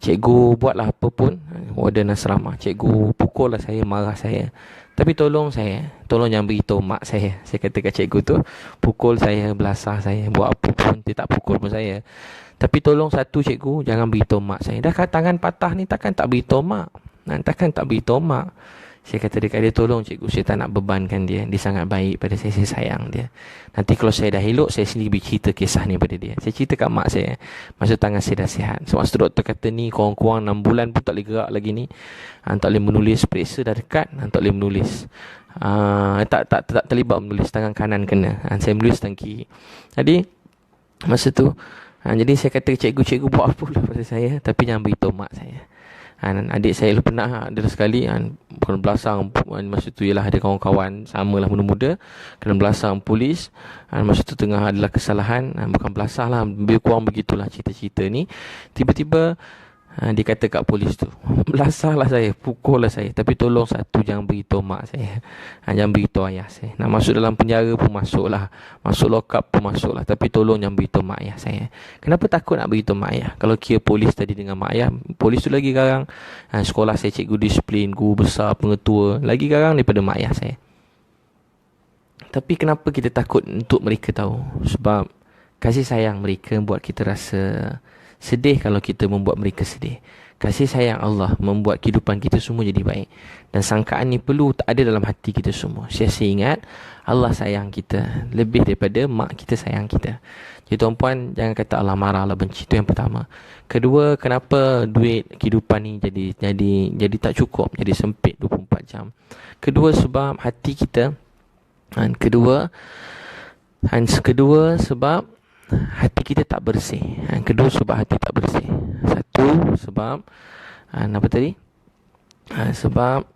cikgu buatlah apa pun, warden asrama, cikgu pukul lah saya, marah saya, tapi tolong jangan beritahu mak saya. Saya kata kat cikgu tu, pukul saya, belasah saya, buat apa pun, dia tak pukul pun saya, tapi tolong satu cikgu, jangan beritahu mak saya. Dah kat tangan patah ni, takkan tak beritahu mak. Saya kata dekat dia, tolong cikgu, saya tak nak bebankan dia, dia sangat baik pada saya sayang dia. Nanti kalau saya dah elok, saya sendiri bercerita kisah ni pada dia. Saya cerita kat mak saya, masa tangan saya dah sihat. Sebab doktor kata ni kurang-kurang 6 bulan pun tak boleh gerak lagi ni, tak boleh menulis, periksa dah dekat, tak boleh menulis, tak terlibat menulis, tangan kanan kena, saya menulis tangan kiri. Jadi masa tu jadi saya kata cikgu buat apa lah pada saya, tapi jangan beritahu mak saya. Adik saya pernah ada sekali kena belasang masa tu, ialah ada kawan-kawan samalah muda-muda kena belasang polis. Masa tu tengah adalah kesalahan, bukan belasah lah, lebih kurang begitulah cerita-cerita ni. Tiba-tiba dia kata kat polis tu, belasah lah saya, pukul lah saya, tapi tolong satu, jangan beritahu mak saya, jangan beritahu ayah saya. Nak masuk dalam penjara pun masuk lah, masuk lock up pun masuk lah, tapi tolong jangan beritahu mak ayah saya. Kenapa takut nak beritahu mak ayah? Kalau kira polis tadi dengan mak ayah, polis tu lagi garang. Sekolah saya cikgu disiplin, guru besar, pengetua, lagi garang daripada mak ayah saya. Tapi kenapa kita takut untuk mereka tahu? Sebab kasih sayang mereka buat kita rasa sedih kalau kita membuat mereka sedih. Kasih sayang Allah membuat kehidupan kita semua jadi baik. Dan sangkaan ni perlu ada dalam hati kita semua. Saya ingat Allah sayang kita lebih daripada mak kita sayang kita. Jadi tuan-puan, jangan kata Allah marah, Allah benci. Itu yang pertama. Kedua, kenapa duit kehidupan ni jadi tak cukup, jadi sempit 24 jam. Kedua, sebab hati kita. Kedua sebab hati kita tak bersih. Kedua sebab hati tak bersih. Satu sebab sebab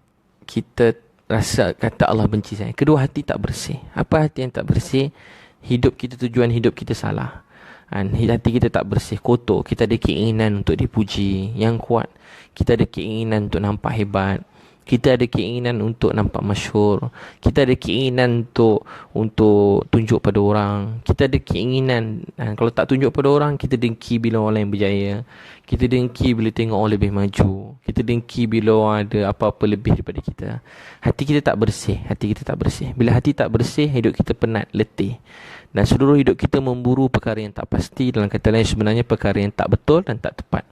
kita rasa kata Allah benci saya. Kedua, hati tak bersih. Apa hati yang tak bersih? Hidup kita, tujuan hidup kita salah. Hati kita tak bersih, kotor. Kita ada keinginan untuk dipuji yang kuat. Kita ada keinginan untuk nampak hebat. Kita ada keinginan untuk nampak masyhur. Kita ada keinginan untuk tunjuk pada orang. Kita ada keinginan, kalau tak tunjuk pada orang, kita dengki bila orang lain berjaya. Kita dengki bila tengok orang lebih maju. Kita dengki bila orang ada apa-apa lebih daripada kita. Hati kita tak bersih. Bila hati tak bersih, hidup kita penat, letih. Dan seluruh hidup kita memburu perkara yang tak pasti. Dalam kata lain, sebenarnya perkara yang tak betul dan tak tepat.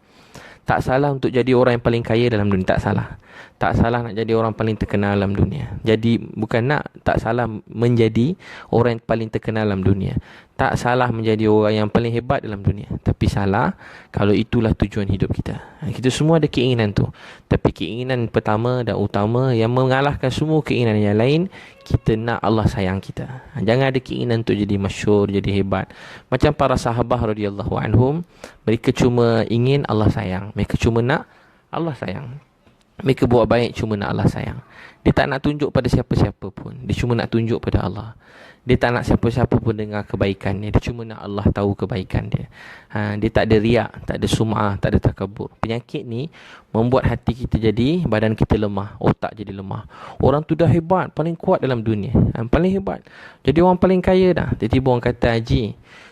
Tak salah untuk jadi orang yang paling kaya dalam dunia, tak salah. Tak salah nak jadi orang paling terkenal dalam dunia. Jadi tak salah menjadi orang yang paling terkenal dalam dunia. Tak salah menjadi orang yang paling hebat dalam dunia. Tapi salah kalau itulah tujuan hidup kita. Kita semua ada keinginan tu. Tapi keinginan pertama dan utama yang mengalahkan semua keinginan yang lain, kita nak Allah sayang kita. Jangan ada keinginan untuk jadi masyhur, jadi hebat. Macam para sahabat radhiyallahu anhum, mereka cuma ingin Allah sayang. Mereka cuma nak Allah sayang. Mereka buat baik cuma nak Allah sayang. Dia tak nak tunjuk pada siapa-siapa pun. Dia cuma nak tunjuk pada Allah. Dia tak nak siapa-siapa pun dengar kebaikannya. Dia cuma nak Allah tahu kebaikan dia. Dia tak ada riak, tak ada sum'ah, tak ada takabur. Penyakit ni membuat hati kita jadi, badan kita lemah, otak jadi lemah. Orang tu dah hebat, paling kuat dalam dunia. Paling hebat. Jadi orang paling kaya dah. Tiba-tiba orang kata, Haji,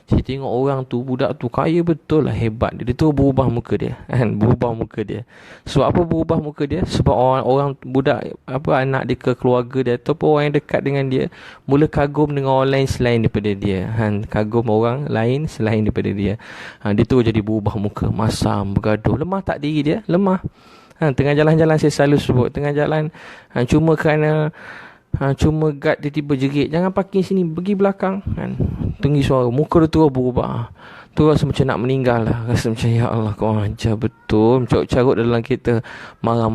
saya tengok orang tu, budak tu kaya betul lah, hebat. Dia tu berubah muka dia. Berubah muka dia. Sebab apa berubah muka dia? Sebab orang budak, anak dia ke keluarga dia, ataupun orang yang dekat dengan dia, mula kagum dengan orang lain selain daripada dia. Kagum orang lain selain daripada dia. Dia tu jadi berubah muka, masam, bergaduh. Lemah tak diri dia? Lemah. Tengah jalan-jalan saya selalu sebut. Tengah jalan, cuma kerana cuma guard dia tiba jerit, jangan parking sini, pergi belakang. Tinggi suara, muka dia terus berubah. Tu rasa macam nak meninggal lah. Rasa macam, ya Allah, kau ajar betul. Carut dalam kereta, marah,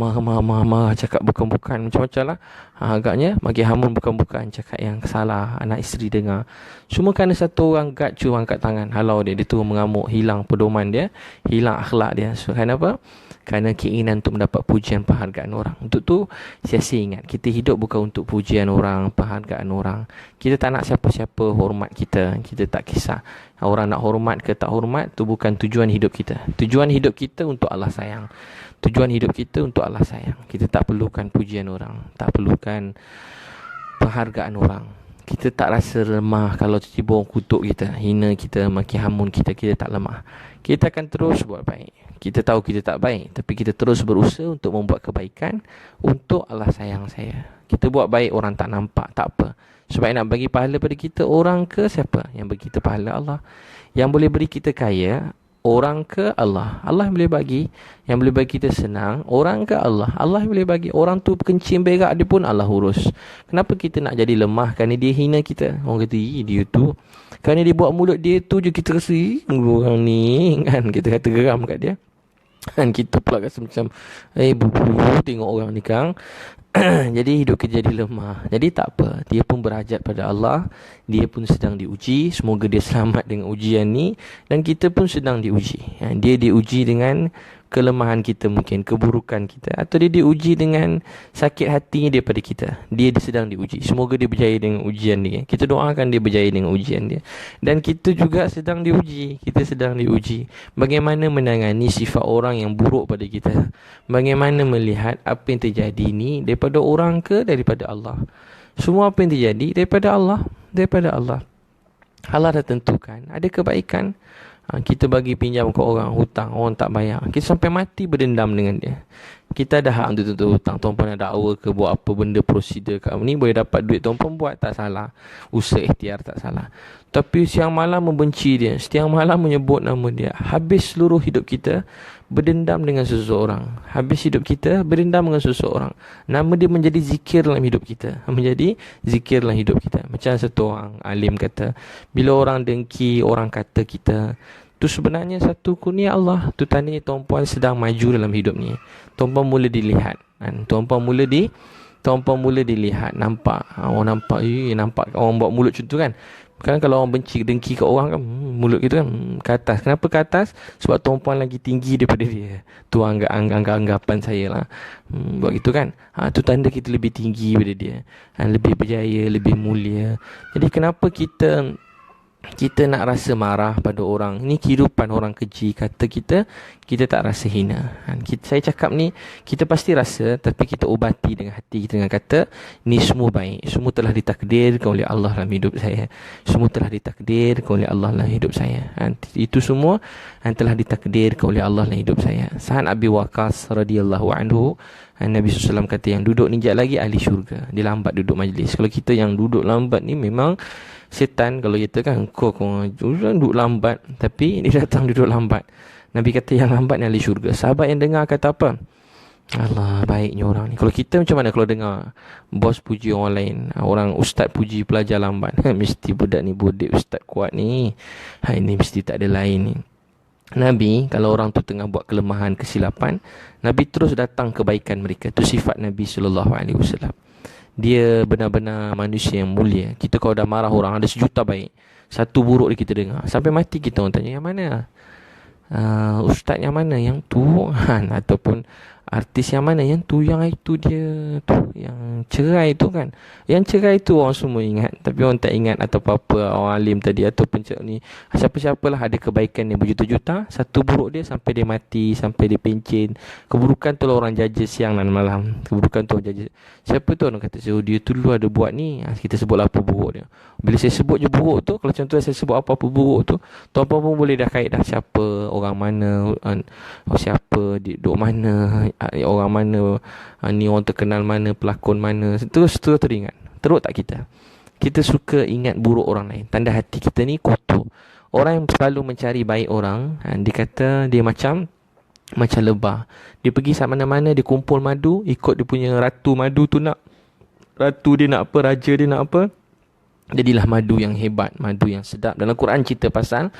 cakap bukan-bukan, macam-macam lah. Agaknya makin hamun bukan-bukan, cakap yang salah. Anak isteri dengar. Cuma kerana satu orang guard cuma angkat tangan, halau dia. Dia tu mengamuk, hilang pedoman dia, hilang akhlak dia. So, kenapa? Kerana keinginan untuk mendapat pujian, penghargaan orang. Untuk tu, saya ingat, kita hidup bukan untuk pujian orang, penghargaan orang. Kita tak nak siapa-siapa hormat kita. Kita tak kisah orang nak hormat ke tak hormat. Tu bukan tujuan hidup kita. Tujuan hidup kita untuk Allah sayang. Tujuan hidup kita untuk Allah sayang. Kita tak perlukan pujian orang, tak perlukan penghargaan orang. Kita tak rasa lemah kalau tiba-tiba orang kutuk kita, hina kita, maki hamun kita. Kita tak lemah. Kita akan terus buat baik. Kita tahu kita tak baik, tapi kita terus berusaha untuk membuat kebaikan untuk Allah sayang saya. Kita buat baik, orang tak nampak, tak apa. Sebab yang nak bagi pahala pada kita, orang ke siapa? Yang bagi kita pahala, Allah. Yang boleh beri kita kaya, orang ke Allah? Allah yang boleh bagi. Yang boleh bagi kita senang, orang ke Allah? Allah yang boleh bagi. Orang tu kencing berak dia pun Allah urus. Kenapa kita nak jadi lemah? Kerana dia hina kita. Orang kata, dia tu, kerana dia buat mulut dia tu je kita rasa, orang ni kan, kita kata geram kat dia. Dan kita pula rasa macam, bulu tengok orang ni kang. Jadi hidup kita jadi lemah. Jadi tak apa, dia pun berhajat pada Allah. Dia pun sedang diuji. Semoga dia selamat dengan ujian ni. Dan kita pun sedang diuji. Dia diuji dengan kelemahan kita mungkin, keburukan kita, atau dia diuji dengan sakit hatinya daripada kita. Dia sedang diuji. Semoga dia berjaya dengan ujian dia. Kita doakan dia berjaya dengan ujian dia. Dan kita juga sedang diuji. Kita sedang diuji. Bagaimana menangani sifat orang yang buruk pada kita. Bagaimana melihat apa yang terjadi ni daripada orang ke daripada Allah. Semua apa yang terjadi daripada Allah. Daripada Allah. Allah dah tentukan. Ada kebaikan. Kita bagi pinjam ke orang, hutang, orang tak bayar, kita sampai mati berdendam dengan dia. Kita ada hak untuk tuntut hutang. Tuan-puan ada dakwa ke buat apa benda prosedur kat ni, boleh dapat duit, tuan-puan buat, tak salah. Usaha ikhtiar, tak salah. Tapi siang malam membenci dia, siang malam menyebut nama dia. Habis seluruh hidup kita berdendam dengan seseorang. Habis hidup kita berdendam dengan seseorang. Nama dia menjadi zikir dalam hidup kita. Menjadi zikir dalam hidup kita. Macam satu orang alim kata, bila orang dengki, orang kata kita, tu sebenarnya satu kurnia Allah. Tu tanda tuan-puan sedang maju dalam hidup ni. Tuan-puan mula dilihat. Tuan-puan mula dilihat. Nampak. Orang nampak. Nampak orang buat mulut macam tu kan. Kan kalau orang benci, dengki kat orang kan, mulut kita kan ke atas. Kenapa ke atas? Sebab tuan-puan lagi tinggi daripada dia. Tu anggapan saya lah. Buat gitu kan. Tu tanda kita lebih tinggi daripada dia. Lebih berjaya, lebih mulia. Jadi kenapa kita nak rasa marah pada orang? Ini kehidupan orang keji. Kata kita tak rasa hina. Saya cakap ni, kita pasti rasa, tapi kita ubati dengan hati kita dengan kata, ni semua baik. Semua telah ditakdirkan oleh Allah dalam hidup saya. Semua telah ditakdirkan oleh Allah dalam hidup saya. Itu semua telah ditakdirkan oleh Allah dalam hidup saya. Sa'ad Abi Waqqas radhiyallahu anhu, Nabi SAW kata, yang duduk ni sekejap lagi ahli syurga. Dia lambat duduk majlis. Kalau kita yang duduk lambat ni memang setan. Kalau kita kan, kau duduk lambat, tapi dia datang duduk lambat. Nabi kata yang lambat ni ahli syurga. Sahabat yang dengar kata apa? Allah, baiknya orang ni. Kalau kita macam mana kalau dengar bos puji orang lain, orang ustaz puji pelajar lambat? Mesti budak ni bodek, ustaz kuat ni. Ini mesti tak ada lain ni. Nabi, kalau orang tu tengah buat kelemahan, kesilapan, Nabi terus datang kebaikan mereka. Itu sifat Nabi SAW. Dia benar-benar manusia yang mulia. Kita kalau dah marah orang, ada sejuta baik, satu buruk dia kita dengar. Sampai mati kita orang tanya, yang mana? Ustaz yang mana? Yang tu? Ataupun Artis yang mana? Yang tu, yang itu dia tu, yang cerai tu kan. Yang cerai tu orang semua ingat, tapi orang tak ingat atau apa-apa orang alim tadi ataupun ni. Siapa-siapalah ada kebaikan dia berjuta-juta, satu buruk dia sampai dia mati, sampai dia pencen. Keburukan tu lah orang jaja siang dan malam. Keburukan tu orang jaja. Siapa tu orang kata, oh dia tu dulu ada buat ni. Kita sebutlah apa buruk dia. Bila saya sebut je buruk tu, kalau contoh saya sebut apa-apa buruk tu, tuan-puan pun boleh dah kait dah siapa, orang mana, siapa, duduk mana, orang mana, ni orang terkenal mana, pelakon mana. Terus teringat. Teruk tak kita? Kita suka ingat buruk orang lain. Tanda hati kita ni kotor. Orang yang selalu mencari baik orang, dia kata dia macam lebah. Dia pergi saat mana-mana, dia kumpul madu, ikut dia punya ratu madu tu nak. Ratu dia nak apa, raja dia nak apa. Jadilah madu yang hebat, madu yang sedap. Dalam Quran cerita pasal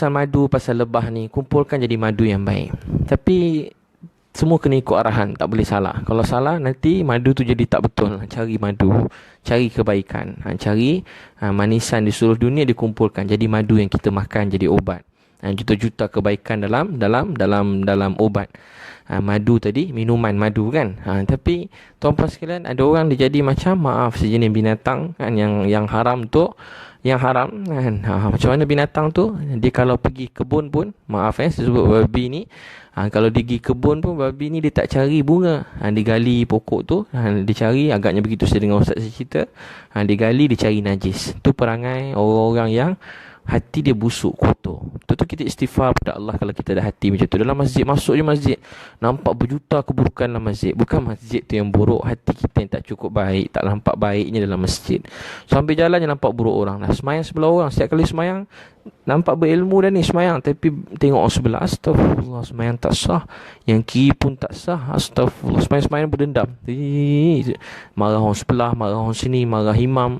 madu, pasal lebah ni, kumpulkan jadi madu yang baik. Tapi semua kena ikut arahan, tak boleh salah. Kalau salah nanti madu tu jadi tak betul. Cari madu, cari kebaikan, cari manisan di seluruh dunia dikumpulkan jadi madu yang kita makan, jadi obat. Juta-juta kebaikan dalam obat. Madu tadi, minuman madu kan. Tapi tuan-puan sekalian, ada orang dia jadi macam sejenis binatang kan, yang haram tu, yang haram kan. Macam mana binatang tu? Dia kalau pergi kebun pun, saya sebut babi ni, kalau dia pergi kebun pun, babi ni dia tak cari bunga. Dia gali pokok tu, dia cari, agaknya begitu saya dengar ustaz cerita, dia gali, dia cari najis. Tu perangai orang-orang yang hati dia busuk, kotor. Tentu kita istighfar pada Allah kalau kita ada hati macam tu. Dalam masjid, masuk je masjid, nampak berjuta keburukan dalam masjid. Bukan masjid tu yang buruk, hati kita yang tak cukup baik, tak nampak baiknya dalam masjid. Sambil jalan je nampak buruk orang. Semayang sebelah orang, setiap kali semayang nampak berilmu dah ni semayang, tapi tengok orang sebelah, astagfirullah, semayang tak sah, yang kiri pun tak sah, astagfirullah, semayang berdendam, marah orang sebelah, marah orang sini, marah imam.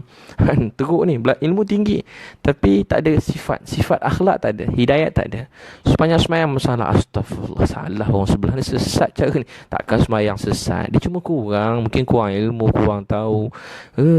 Teruk ni, ilmu tinggi tapi tak ada sifat akhlak, tak ada hidayat, tak ada. Sepanjang semayang masalah, astagfirullah, salah orang sebelah ni, sesat cara ni. Takkan semayang sesat, dia cuma mungkin kurang ilmu, kurang tahu.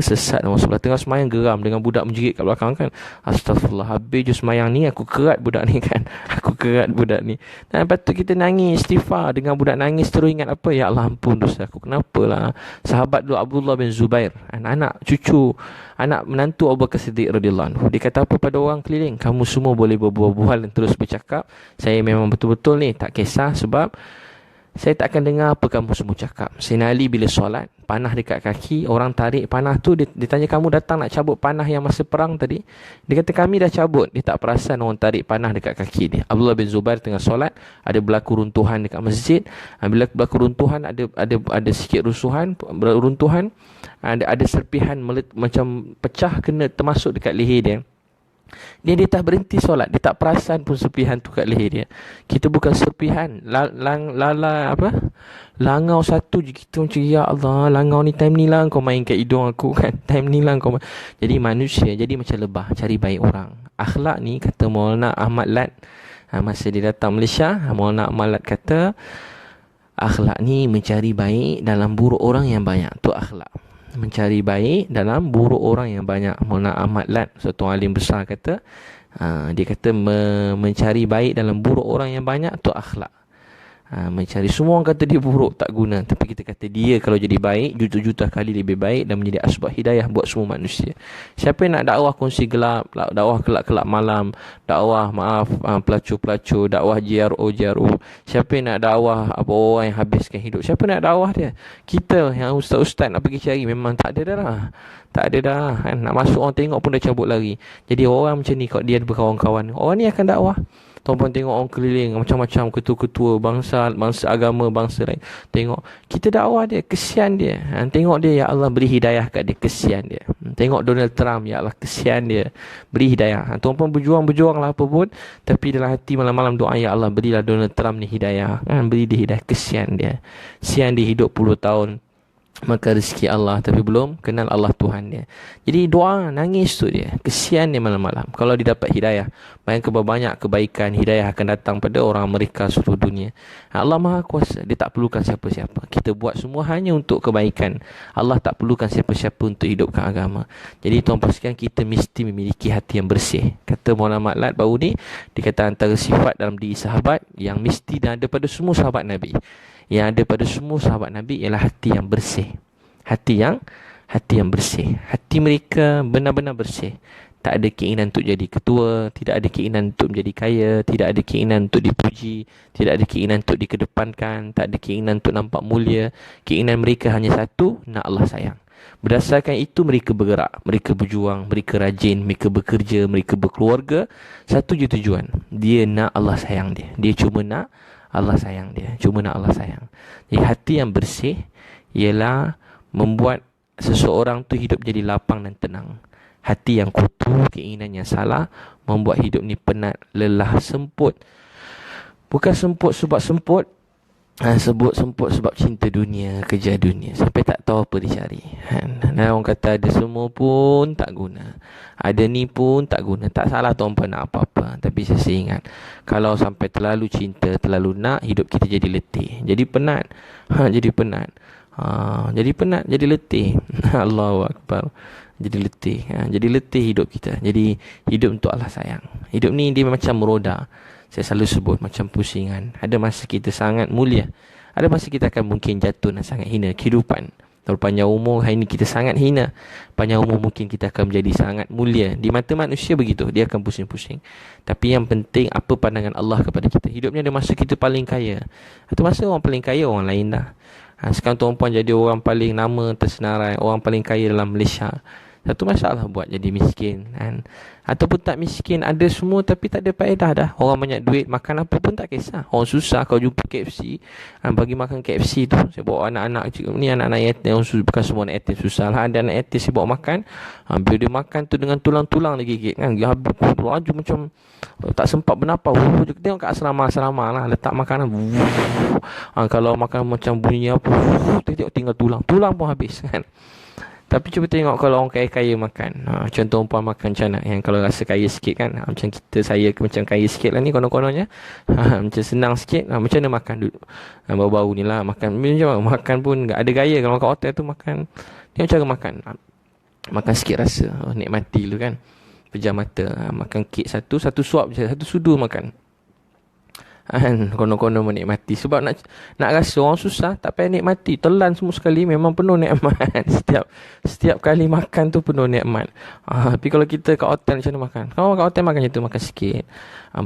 Sesat orang sebelah, tengah semayang geram dengan budak menjerit kat belakang kan, astagfirullah, habis je semayang ni, aku kerat budak ni kan. Aku kerat budak ni. Dan lepas tu kita nangis, istighfar. Dengan budak nangis terus ingat apa? Ya Allah, ampun dosa aku. Kenapalah? Sahabat dulu Abdullah bin Zubair, anak cucu, anak menantu Abu Bakar Siddiq radhiyallahu anhu. Dia kata apa pada orang keliling? Kamu semua boleh berbual-bual dan terus bercakap. Saya memang betul-betul ni tak kisah, sebab saya tak akan dengar apa kamu semua cakap. Sayyidina Ali bila solat, panah dekat kaki, orang tarik panah tu, dia tanya, kamu datang nak cabut panah yang masa perang tadi? Dia kata, kami dah cabut. Dia tak perasan orang tarik panah dekat kaki dia. Abdullah bin Zubair tengah solat, ada berlaku runtuhan dekat masjid. Bila berlaku runtuhan, ada sikit runtuhan, ada serpihan macam pecah, kena termasuk dekat leher dia. Dia tak berhenti solat, dia tak perasan pun serpihan tu kat leher dia. Kita bukan serpihan, langau satu je, kita macam, ya Allah, langau ni time ni lah kau main kat hidung aku kan, time ni lah kau Jadi manusia jadi macam lebah, cari baik orang. Akhlak ni, kata Maulana Ahmad Lat, masa dia datang Malaysia, Maulana Ahmad Lat kata, akhlak ni mencari baik dalam buruk orang yang banyak. Tu akhlak, mencari baik dalam buruk orang yang banyak. Maulana Ahmad Lat, satu alim besar, kata, dia kata mencari baik dalam buruk orang yang banyak, tu akhlak. Mencari, semua orang kata dia buruk, tak guna, tapi kita kata dia kalau jadi baik, juta-juta kali lebih baik dan menjadi asbab hidayah buat semua manusia. Siapa yang nak dakwah kongsi gelap, dakwah kelak-kelak malam, dakwah pelacur-pelacur, dakwah JRO, siapa yang nak dakwah apa orang yang habiskan hidup, siapa nak dakwah dia? Kita yang ustaz-ustaz nak pergi cari, memang tak ada dah kan? Nak masuk orang tengok pun dah cabut lari. Jadi orang macam ni, kalau dia ada berkawan-kawan, orang ni akan dakwah. Tuan-puan tengok orang keliling macam-macam, ketua-ketua bangsa agama, bangsa lain. Tengok kita dakwah dia, kesian dia. Tengok dia, ya Allah beri hidayah kat dia, kesian dia. Tengok Donald Trump, ya Allah kesian dia, beri hidayah. Tuan-puan berjuang lah apa pun, tapi dalam hati malam-malam doa, ya Allah berilah Donald Trump ni hidayah. Beri dia hidayah, kesian dia. Sian dia hidup puluh tahun maka rezeki Allah, tapi belum kenal Allah Tuhan dia. Jadi doa, nangis tu dia, kesian dia malam-malam. Kalau dia dapat hidayah, bayangkan berapa banyak kebaikan hidayah akan datang pada orang mereka seluruh dunia. Allah Maha Kuasa, dia tak perlukan siapa-siapa. Kita buat semua hanya untuk kebaikan. Allah tak perlukan siapa-siapa untuk hidupkan agama. Jadi tuan pastikan kita mesti memiliki hati yang bersih. Kata Maulana Ma'lat baru ni, dia kata antara sifat dalam diri sahabat yang mesti ada pada semua sahabat Nabi, Yang ada pada semua sahabat Nabi ialah hati yang bersih. Hati yang bersih. Hati mereka benar-benar bersih. Tak ada keinginan untuk jadi ketua, tidak ada keinginan untuk menjadi kaya, tidak ada keinginan untuk dipuji, tidak ada keinginan untuk dikedepankan, tak ada keinginan untuk nampak mulia. Keinginan mereka hanya satu, nak Allah sayang. Berdasarkan itu mereka bergerak, mereka berjuang, mereka rajin, mereka bekerja, mereka berkeluarga. Satu je tujuan, dia nak Allah sayang dia. Dia cuma nak Allah sayang dia, cuma nak Allah sayang. Jadi hati yang bersih ialah membuat seseorang tu hidup jadi lapang dan tenang. Hati yang kotor, keinginan yang salah, membuat hidup ni penat, lelah, semput. Bukan semput sebab semput, semput sebab cinta dunia, kerja dunia, sampai tak tahu apa dicari. Dan orang kata ada semua pun tak guna, ada ni pun tak guna. Tak salah tuan-puan nak apa-apa, tapi saya ingat, kalau sampai terlalu cinta, terlalu nak, hidup kita jadi letih, jadi penat. Jadi penat, jadi letih. Allahu Akbar. Jadi letih, jadi letih hidup kita. Jadi hidup untuk Allah sayang. Hidup ni dia macam meroda. Saya selalu sebut macam pusingan. Ada masa kita sangat mulia, ada masa kita akan mungkin jatuh dan sangat hina. Kehidupan terlalu panjang umur, hari ini kita sangat hina. Panjang umur mungkin kita akan menjadi sangat mulia. Di mata manusia begitu, dia akan pusing-pusing. Tapi yang penting apa pandangan Allah kepada kita. Hidup ni ada masa kita paling kaya, atau masa orang paling kaya orang lain dah. Sekarang tuan-puan jadi orang paling nama tersenarai, orang paling kaya dalam Malaysia. Satu masalah buat jadi miskin kan? Ataupun tak miskin, ada semua tapi tak ada faedah dah. Orang banyak duit, makan apa pun tak kisah. Orang susah, kau jumpa KFC, bagi makan KFC tu. Saya bawa anak-anak ni, anak-anak yatim, bukan semua anak yatim susah lah. Ada anak yatim saya bawa makan, bila dia makan tu dengan tulang-tulang dia gigit kan, dia habis laju macam tak sempat bernafas. Tengok kat asrama-asrama lah, letak makanan. Kalau makan macam bunyi apa, tengok tinggal tulang pun habis kan. Tapi cuba tengok kalau orang kaya-kaya makan. Contoh umpam makan macam mana, yang kalau rasa kaya sikit kan, macam kita, saya macam kaya sikit lah ni konon-kononnya. Macam senang sikit, macam mana makan dulu. Baru-baru ni lah makan. Makan pun tak ada gaya. Kalau kat hotel tu makan, tengok cara makan. Makan sikit rasa, nikmati dulu kan. Pejam mata, makan kek satu suap je, satu sudu makan. Konon-konon menikmati. Sebab nak rasa orang susah, tak payah nikmati, telan semua sekali, memang penuh nikmat. Setiap kali makan tu penuh nikmat. Tapi kalau kita kat hotel macam mana makan? Kalau kat hotel makan macam tu, makan sikit.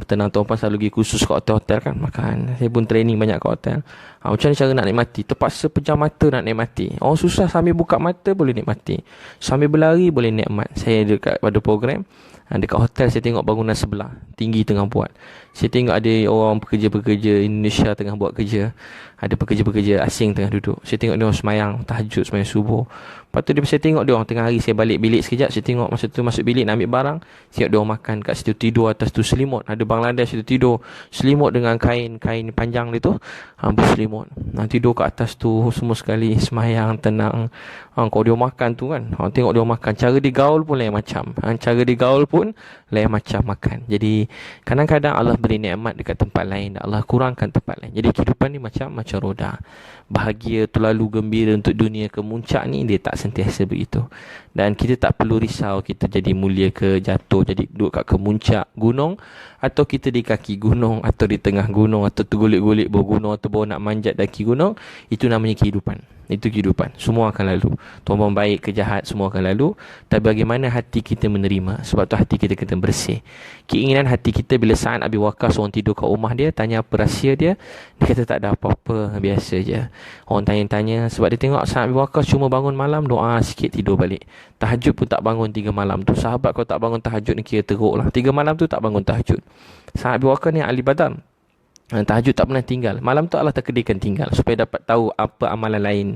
Tenang, tuan-tuan selalu pergi kursus kat hotel-hotel kan, makan. Saya pun training banyak kat hotel. Macam mana cara nak nikmati? Terpaksa pejam mata nak nikmati. Orang susah sambil buka mata boleh nikmati, sambil berlari boleh nikmat. Saya dekat pada program dekat hotel, saya tengok bangunan sebelah tinggi tengah buat. Saya tengok ada orang pekerja-pekerja Indonesia tengah buat kerja, ada pekerja-pekerja asing tengah duduk. Saya tengok dia orang semayang tahajud, semayang subuh. Lepas tu saya tengok dia orang tengah hari. Saya balik bilik sekejap, saya tengok masa tu masuk bilik nak ambil barang, siap dia orang makan kat situ, tidur atas tu selimut. Ada Bangladesh situ tidur selimut dengan kain panjang dia tu, berselimut. Tidur kat atas tu semua sekali, semayang tenang. Kalau dia makan tu kan, tengok dia makan, cara dia gaul pun lain macam. Cara dia gaul pun lain macam makan. Jadi kadang-kadang Allah beri nikmat dekat tempat lain, Allah kurangkan tempat lain. Jadi kehidupan ni macam roda. Bahagia, terlalu gembira untuk dunia kemuncak ni, dia tak sentiasa begitu. Dan kita tak perlu risau kita jadi mulia ke jatuh, jadi duduk kat kemuncak gunung, atau kita di kaki gunung, atau di tengah gunung, atau tergulik-gulik bawah gunung, atau bawa nak manjat daki gunung. Itu namanya kehidupan. Itu kehidupan. Semua akan lalu. Tuan-tuan baik ke jahat, semua akan lalu. Tapi bagaimana hati kita menerima. Sebab tu hati kita kena bersih. Keinginan hati kita, bila Sa'ad Abi Waqqas orang tidur kat rumah dia, tanya apa rahsia dia, dia kata tak ada apa-apa, biasa je. Orang tanya-tanya, sebab dia tengok Sa'ad Abi Waqqas cuma bangun malam, doa sikit, tidur balik. Tahajud pun tak bangun 3 malam tu. Sahabat kalau tak bangun tahajud ni kira teruk lah. 3 malam tu tak bangun tahajud. Sa'ad Abi Waqqas ni ahli Badar. Tahajud tak pernah tinggal. Malam tu Allah takdirkan tinggal supaya dapat tahu apa amalan lain.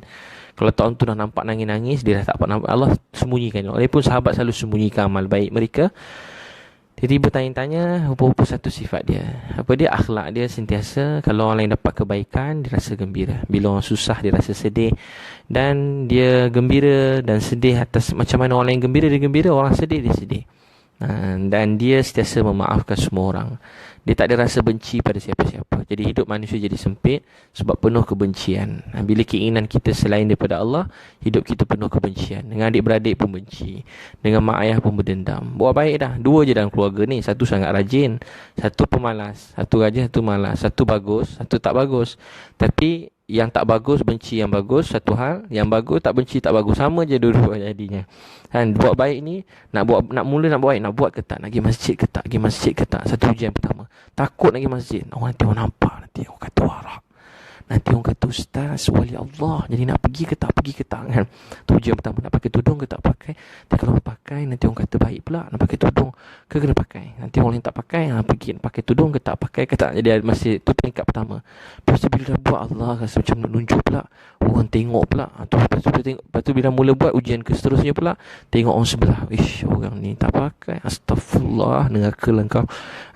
Kalau tahun tu dah nampak nangis-nangis, dia dah tak nampak, Allah sembunyikan. Walaupun sahabat selalu sembunyikan amal baik mereka, dia bertanya-tanya apa-apa satu sifat dia. Apa dia? Akhlak dia sentiasa, kalau orang lain dapat kebaikan, dia rasa gembira. Bila orang susah, dia rasa sedih. Dan dia gembira dan sedih atas macam mana orang lain gembira, dia gembira. Orang sedih, dia sedih. Dan dia sentiasa memaafkan semua orang. Dia tak ada rasa benci pada siapa-siapa. Jadi hidup manusia jadi sempit sebab penuh kebencian. Bila keinginan kita selain daripada Allah, hidup kita penuh kebencian. Dengan adik-beradik pun benci, dengan mak ayah pun berdendam. Buat baik dah. 2 je dalam keluarga ni. Satu sangat rajin, satu pemalas. Satu rajin, satu malas. Satu bagus, satu tak bagus. Tapi yang tak bagus benci yang bagus, satu hal. Yang bagus tak benci tak bagus, sama je dua-dua jadinya. Kan buat baik ni, nak mula nak buat baik, nak buat ke tak, nak pergi masjid ke tak, pergi masjid ke tak, satu ujian pertama. Takut nak pergi masjid, nanti orang nampak, nanti orang kata warak, nanti orang kata ustaz wali Allah, jadi nak pergi ke tak kan. Tu ujian pertama. Nak pakai tudung ke tak pakai. Nanti kalau pakai, nanti orang kata baik pula. Nak pakai tudung ke kena pakai. Nanti orang lain tak pakai, pergi nak pakai tudung ke tak pakai ke tak. Jadi masih tu peringkat pertama. Lepas tu bila dah buat, Allah rasa macam nak nunjuk pula, orang tengok pula. Lepas tu bila mula buat ujian ke seterusnya pula, tengok orang sebelah, ish, orang ni tak pakai, astagfirullah, neraka lah kau.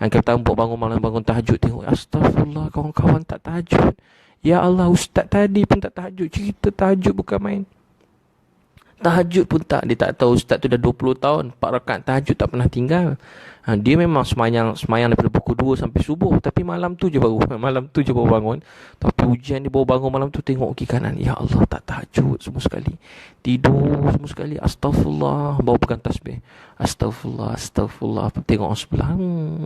Kau tambuk bangun malam, bangun tahajud, tengok, astagfirullah, kawan-kawan tak tahajud. Ya Allah, ustaz tadi pun tak tahajud. Cerita tahajud bukan main. Tahajud pun tak. Dia tak tahu ustaz tu dah 20 tahun 4 rakaat tahajud tak pernah tinggal. Dia memang semayang daripada pukul 2 sampai subuh. Tapi malam tu je baru bangun. Tapi ujian dia baru bangun malam tu, tengok kiri kanan, ya Allah, tak tahajud semua sekali. Tidur semua sekali. Astagfirullah. Baru pegang tasbih. Astagfirullah. Tengok orang sebelah,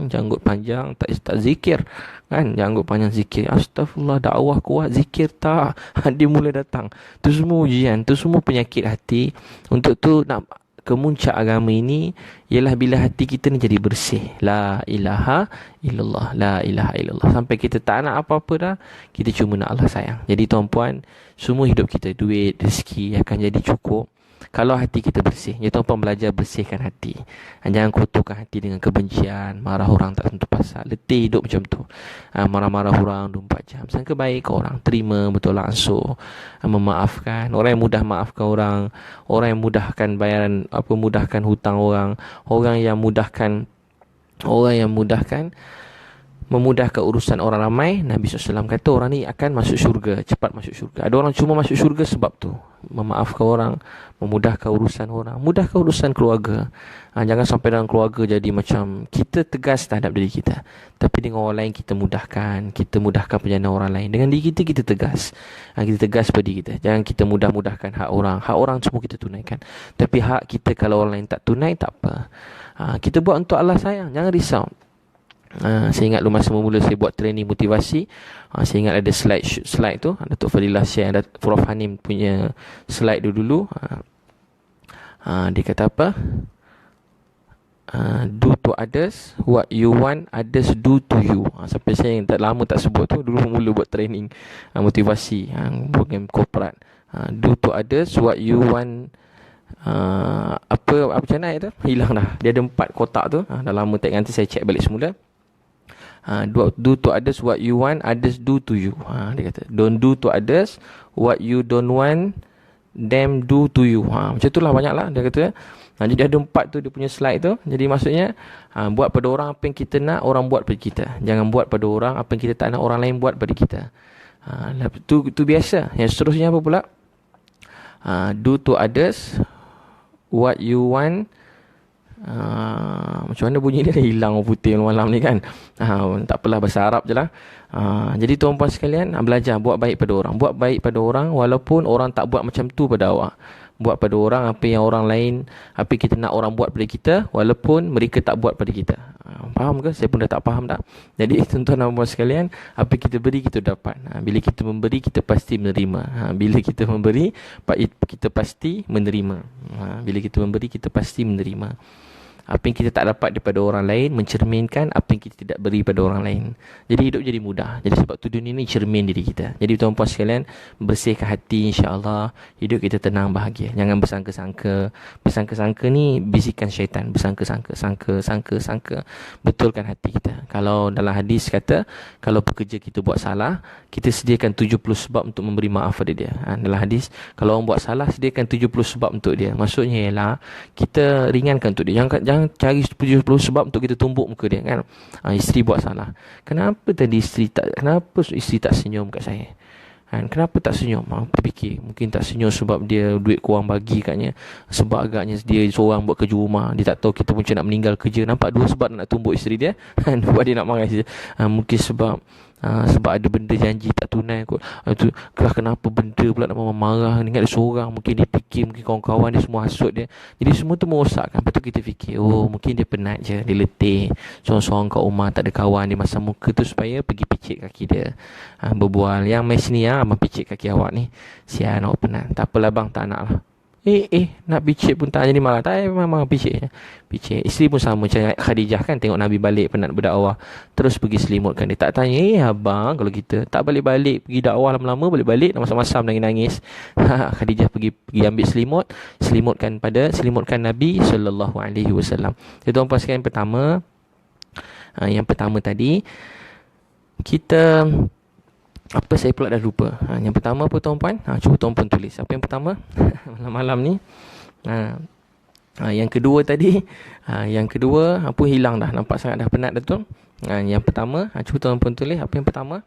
janggut panjang, tak zikir. Kan, janggut panjang zikir. Astagfirullah, dakwah kuat, zikir tak. Dia mula datang. Tu semua ujian, tu semua penyakit hati. Untuk tu nak kemuncak agama ini ialah bila hati kita ni jadi bersih. La ilaha illallah, la ilaha illallah. Sampai kita tak nak apa-apa dah, kita cuma nak Allah sayang. Jadi tuan-puan, semua hidup kita, duit, rezeki akan jadi cukup kalau hati kita bersih. Ya, tuan-puan belajar bersihkan hati. Jangan kotorkan hati dengan kebencian, marah orang tak tentu pasal, letih hidup macam tu. Marah-marah orang 24 jam. Sangka baik ke orang, terima betul langsung. Memaafkan. Orang yang mudah maafkan orang yang mudahkan bayaran, mudahkan hutang orang yang memudahkan urusan orang ramai. Nabi SAW kata orang ni akan masuk syurga, cepat masuk syurga. Ada orang cuma masuk syurga sebab tu, memaafkan orang, memudahkan urusan orang, mudahkan urusan keluarga. Jangan sampai dalam keluarga jadi macam kita tegas terhadap diri kita, tapi dengan orang lain kita mudahkan perjalanan orang lain. Dengan diri kita, kita tegas. Kita tegas pada diri kita. Jangan kita mudah-mudahkan hak orang semua kita tunaikan. Tapi hak kita kalau orang lain tak tunai, tak apa. Kita buat untuk Allah sayang, jangan risau. Saya ingat masa mula saya buat training motivasi, saya ingat ada slide tu, Datuk Fadilah share, ada Prof Hanim punya slide dulu. Dia kata apa? Do to others what you want others do to you. Sampai saya yang lama tak sebut tu, dulu mula buat training motivasi, program korporat. Do to others what you want. Apa macam mana itu? Hilang dah. Dia ada 4 kotak tu. Dah lama tak, nanti saya check balik semula. Do to others what you want others do to you. Dia kata don't do to others what you don't want them do to you. Macam itulah, banyak lah dia kata. Jadi ada 4 tu dia punya slide tu. Jadi maksudnya buat pada orang apa yang kita nak orang buat pada kita. Jangan buat pada orang apa yang kita tak nak orang lain buat pada kita. Tu biasa. Yang seterusnya apa pula? Do to others what you want. Macam mana bunyi dia dah hilang putih malam ni kan. Tak apalah, bahasa Arab je lah. Jadi tuan-puan sekalian, belajar buat baik pada orang. Buat baik pada orang walaupun orang tak buat macam tu pada awak. Buat pada orang apa yang orang lain, apa yang kita nak orang buat pada kita, walaupun mereka tak buat pada kita. Faham ke? Saya pun dah tak faham dah. Jadi tuan-tuan dan puan sekalian, apa yang kita beri kita dapat. Bila kita memberi, kita pasti menerima. Bila kita memberi, kita pasti menerima. Bila kita memberi, kita pasti menerima. Apa yang kita tak dapat daripada orang lain mencerminkan apa yang kita tidak beri pada orang lain. Jadi hidup jadi mudah. Jadi sebab tu dunia ni cermin diri kita. Jadi tuan-puan sekalian, bersihkan hati, insya-Allah hidup kita tenang, bahagia. Jangan bersangka-sangka. Bersangka-sangka ni bisikan syaitan. Bersangka-sangka, sangka. Betulkan hati kita. Kalau dalam hadis kata, kalau pekerja kita buat salah, kita sediakan 70 sebab untuk memberi maaf pada dia. Dalam hadis, kalau orang buat salah, sediakan 70 sebab untuk dia. Maksudnya ialah kita ringankan untuk dia. Jangan cari 70 sebab untuk kita tumbuk muka dia kan. Isteri buat salah. Kenapa isteri tak senyum kat saya? Kenapa tak senyum? Aku fikir mungkin tak senyum sebab dia duit kurang bagi katnya. Sebab agaknya dia seorang buat kerja rumah. Dia tak tahu kita macam nak meninggal kerja. Nampak 2 sebab nak tumbuk isteri dia. Buat dia nak marah isteri. Mungkin sebab Sebab ada benda janji tak tunai kot. Tu kenapa benda pula nak marah, ingat dia seorang, mungkin dia fikir, mungkin kawan-kawan dia semua hasut dia. Jadi semua tu merosakkan. Lepas tu kita fikir, oh mungkin dia penat je, dia letih, seorang-seorang kat rumah, tak ada kawan, dia masam muka tu supaya pergi picit kaki dia. Berbual, yang mai sini abang picit kaki awak ni, sian awak penat. Tak apalah bang, tak nak lah. Nak picit pun tak jadi marah. Tak, memang picit. Isteri pun sama macam Khadijah kan, tengok Nabi balik penat berdakwah, terus pergi selimutkan dia. Tak tanya, abang, kalau kita tak balik-balik pergi dakwah lama-lama, balik-balik masam-masam nangis-nangis. Khadijah pergi ambil selimutkan Nabi SAW. Jadi tuan-puan sekalian, yang pertama tadi kita, apa saya pula dah lupa. Yang pertama apa tuan-puan? Cuba tuan-puan tulis. Apa yang pertama? Malam-malam ni. Yang kedua tadi. Yang kedua, apa hilang dah. Nampak sangat dah penat dah tu. Yang pertama, cuba tuan-puan tulis. Apa yang pertama?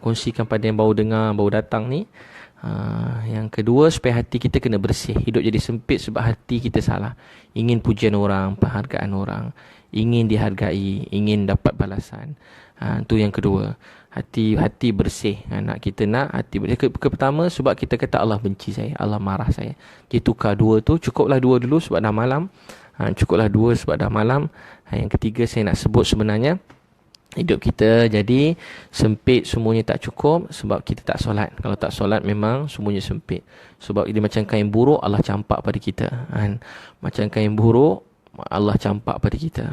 Kongsikan pada yang baru dengar, baru datang ni. Yang kedua, supaya hati kita kena bersih. Hidup jadi sempit sebab hati kita salah. Ingin pujian orang, penghargaan orang, ingin dihargai, ingin dapat balasan. Itu yang kedua. Hati bersih. Nak kita nak hati bersih. Pertama, sebab kita kata Allah benci saya, Allah marah saya. Jadi tukar dua tu. Cukuplah dua dulu sebab dah malam. Yang ketiga saya nak sebut, sebenarnya hidup kita jadi sempit, semuanya tak cukup sebab kita tak solat. Kalau tak solat memang semuanya sempit. Sebab dia macam kain buruk, Allah campak pada kita. Macam kain buruk, Allah campak pada kita.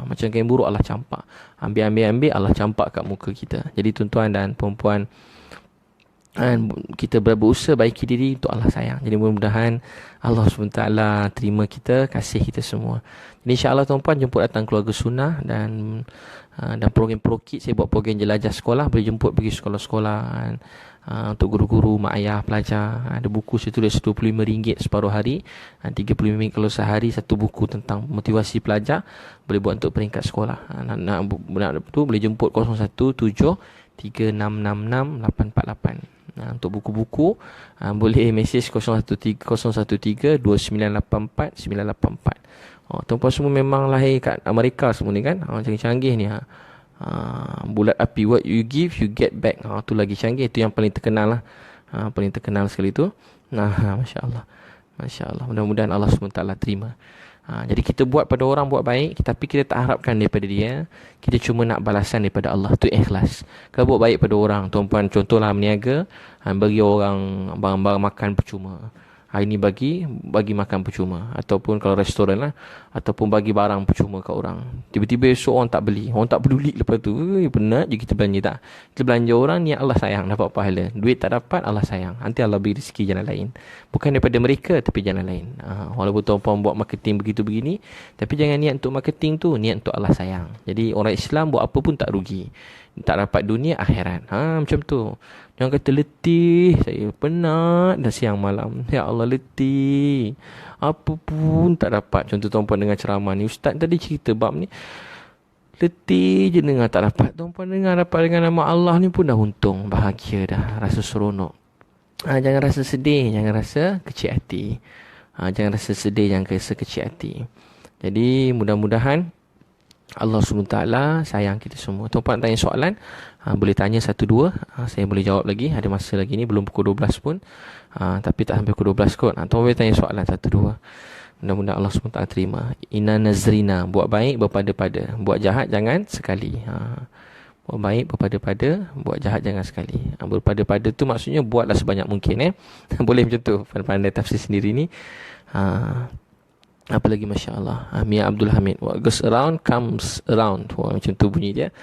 Macam kain buruk, Allah campak. Ambil, Allah campak kat muka kita. Jadi tuan-tuan dan puan-puan, kita berusaha baiki diri untuk Allah sayang. Jadi mudah-mudahan Allah SWT terima kita, kasih kita semua. Jadi insyaAllah tuan-puan jemput datang keluarga sunnah. Dan program ProKid, saya buat program jelajah sekolah. Boleh jemput pergi sekolah-sekolah untuk guru-guru, mak ayah, pelajar. Ada buku saya tulis RM25 separuh hari, RM35 kalau sehari, satu buku tentang motivasi pelajar. Boleh buat untuk peringkat sekolah. Nak tu boleh jemput 017-3666-848. Untuk buku-buku boleh mesej 013-2984-984. Tuan-puan semua memang lahir kat Amerika semua ni kan. Canggih-canggih ni. Bulat api, what you give you get back. Tu lagi canggih. Itu yang paling terkenal lah. Paling terkenal sekali tu. Masya Allah. Mudah-mudahan Allah SWT terima. Jadi kita buat pada orang, buat baik, tapi kita tak harapkan daripada dia. Kita cuma nak balasan daripada Allah. Tu ikhlas. Kalau buat baik pada orang, tuan-puan, contohlah meniaga, bagi orang barang-barang makan percuma. Hari ni bagi makan percuma. Ataupun kalau restoran lah, ataupun bagi barang percuma kat orang. Tiba-tiba esok orang tak beli, orang tak peduli. Lepas tu penat je kita belanja. Tak, kita belanja orang, niat Allah sayang, dapat pahala. Duit tak dapat, Allah sayang, nanti Allah beri rezeki jalan lain. Bukan daripada mereka, tapi jalan lain. Walaupun tuan-puan buat marketing begitu begini, tapi jangan niat untuk marketing tu, niat untuk Allah sayang. Jadi orang Islam buat apa pun tak rugi, tak dapat dunia akhirat. Macam tu. Jangan kata letih, saya penat dah siang malam. Ya Allah, letih, apa pun tak dapat. Contoh tuan-puan dengar ceramah ni, ustaz tadi cerita bab ni, letih je dengar, tak dapat. Tuan-puan dengar dapat dengan nama Allah ni pun dah untung, bahagia dah, rasa seronok. Jangan rasa sedih, jangan rasa kecil hati. Jangan rasa sedih, jangan rasa kecil hati. Jadi mudah-mudahan Allah SWT sayang kita semua. Tuan-puan tanya soalan, boleh tanya satu dua, saya boleh jawab lagi. Ada masa lagi ni, belum pukul 12 pun, tapi tak sampai pukul 12 kot. Tuan boleh tanya soalan satu dua. Mudah-mudahan Allah SWT terima. Inna nazrina, buat baik berpada-pada, buat jahat jangan sekali. Buat baik berpada-pada, buat jahat jangan sekali. Berpada-pada tu maksudnya buatlah sebanyak mungkin. Boleh macam tu, pandai tafsir sendiri ni. Apa lagi, Masya Allah. Mia Abdul Hamid, what goes around comes around. Macam tu bunyi dia.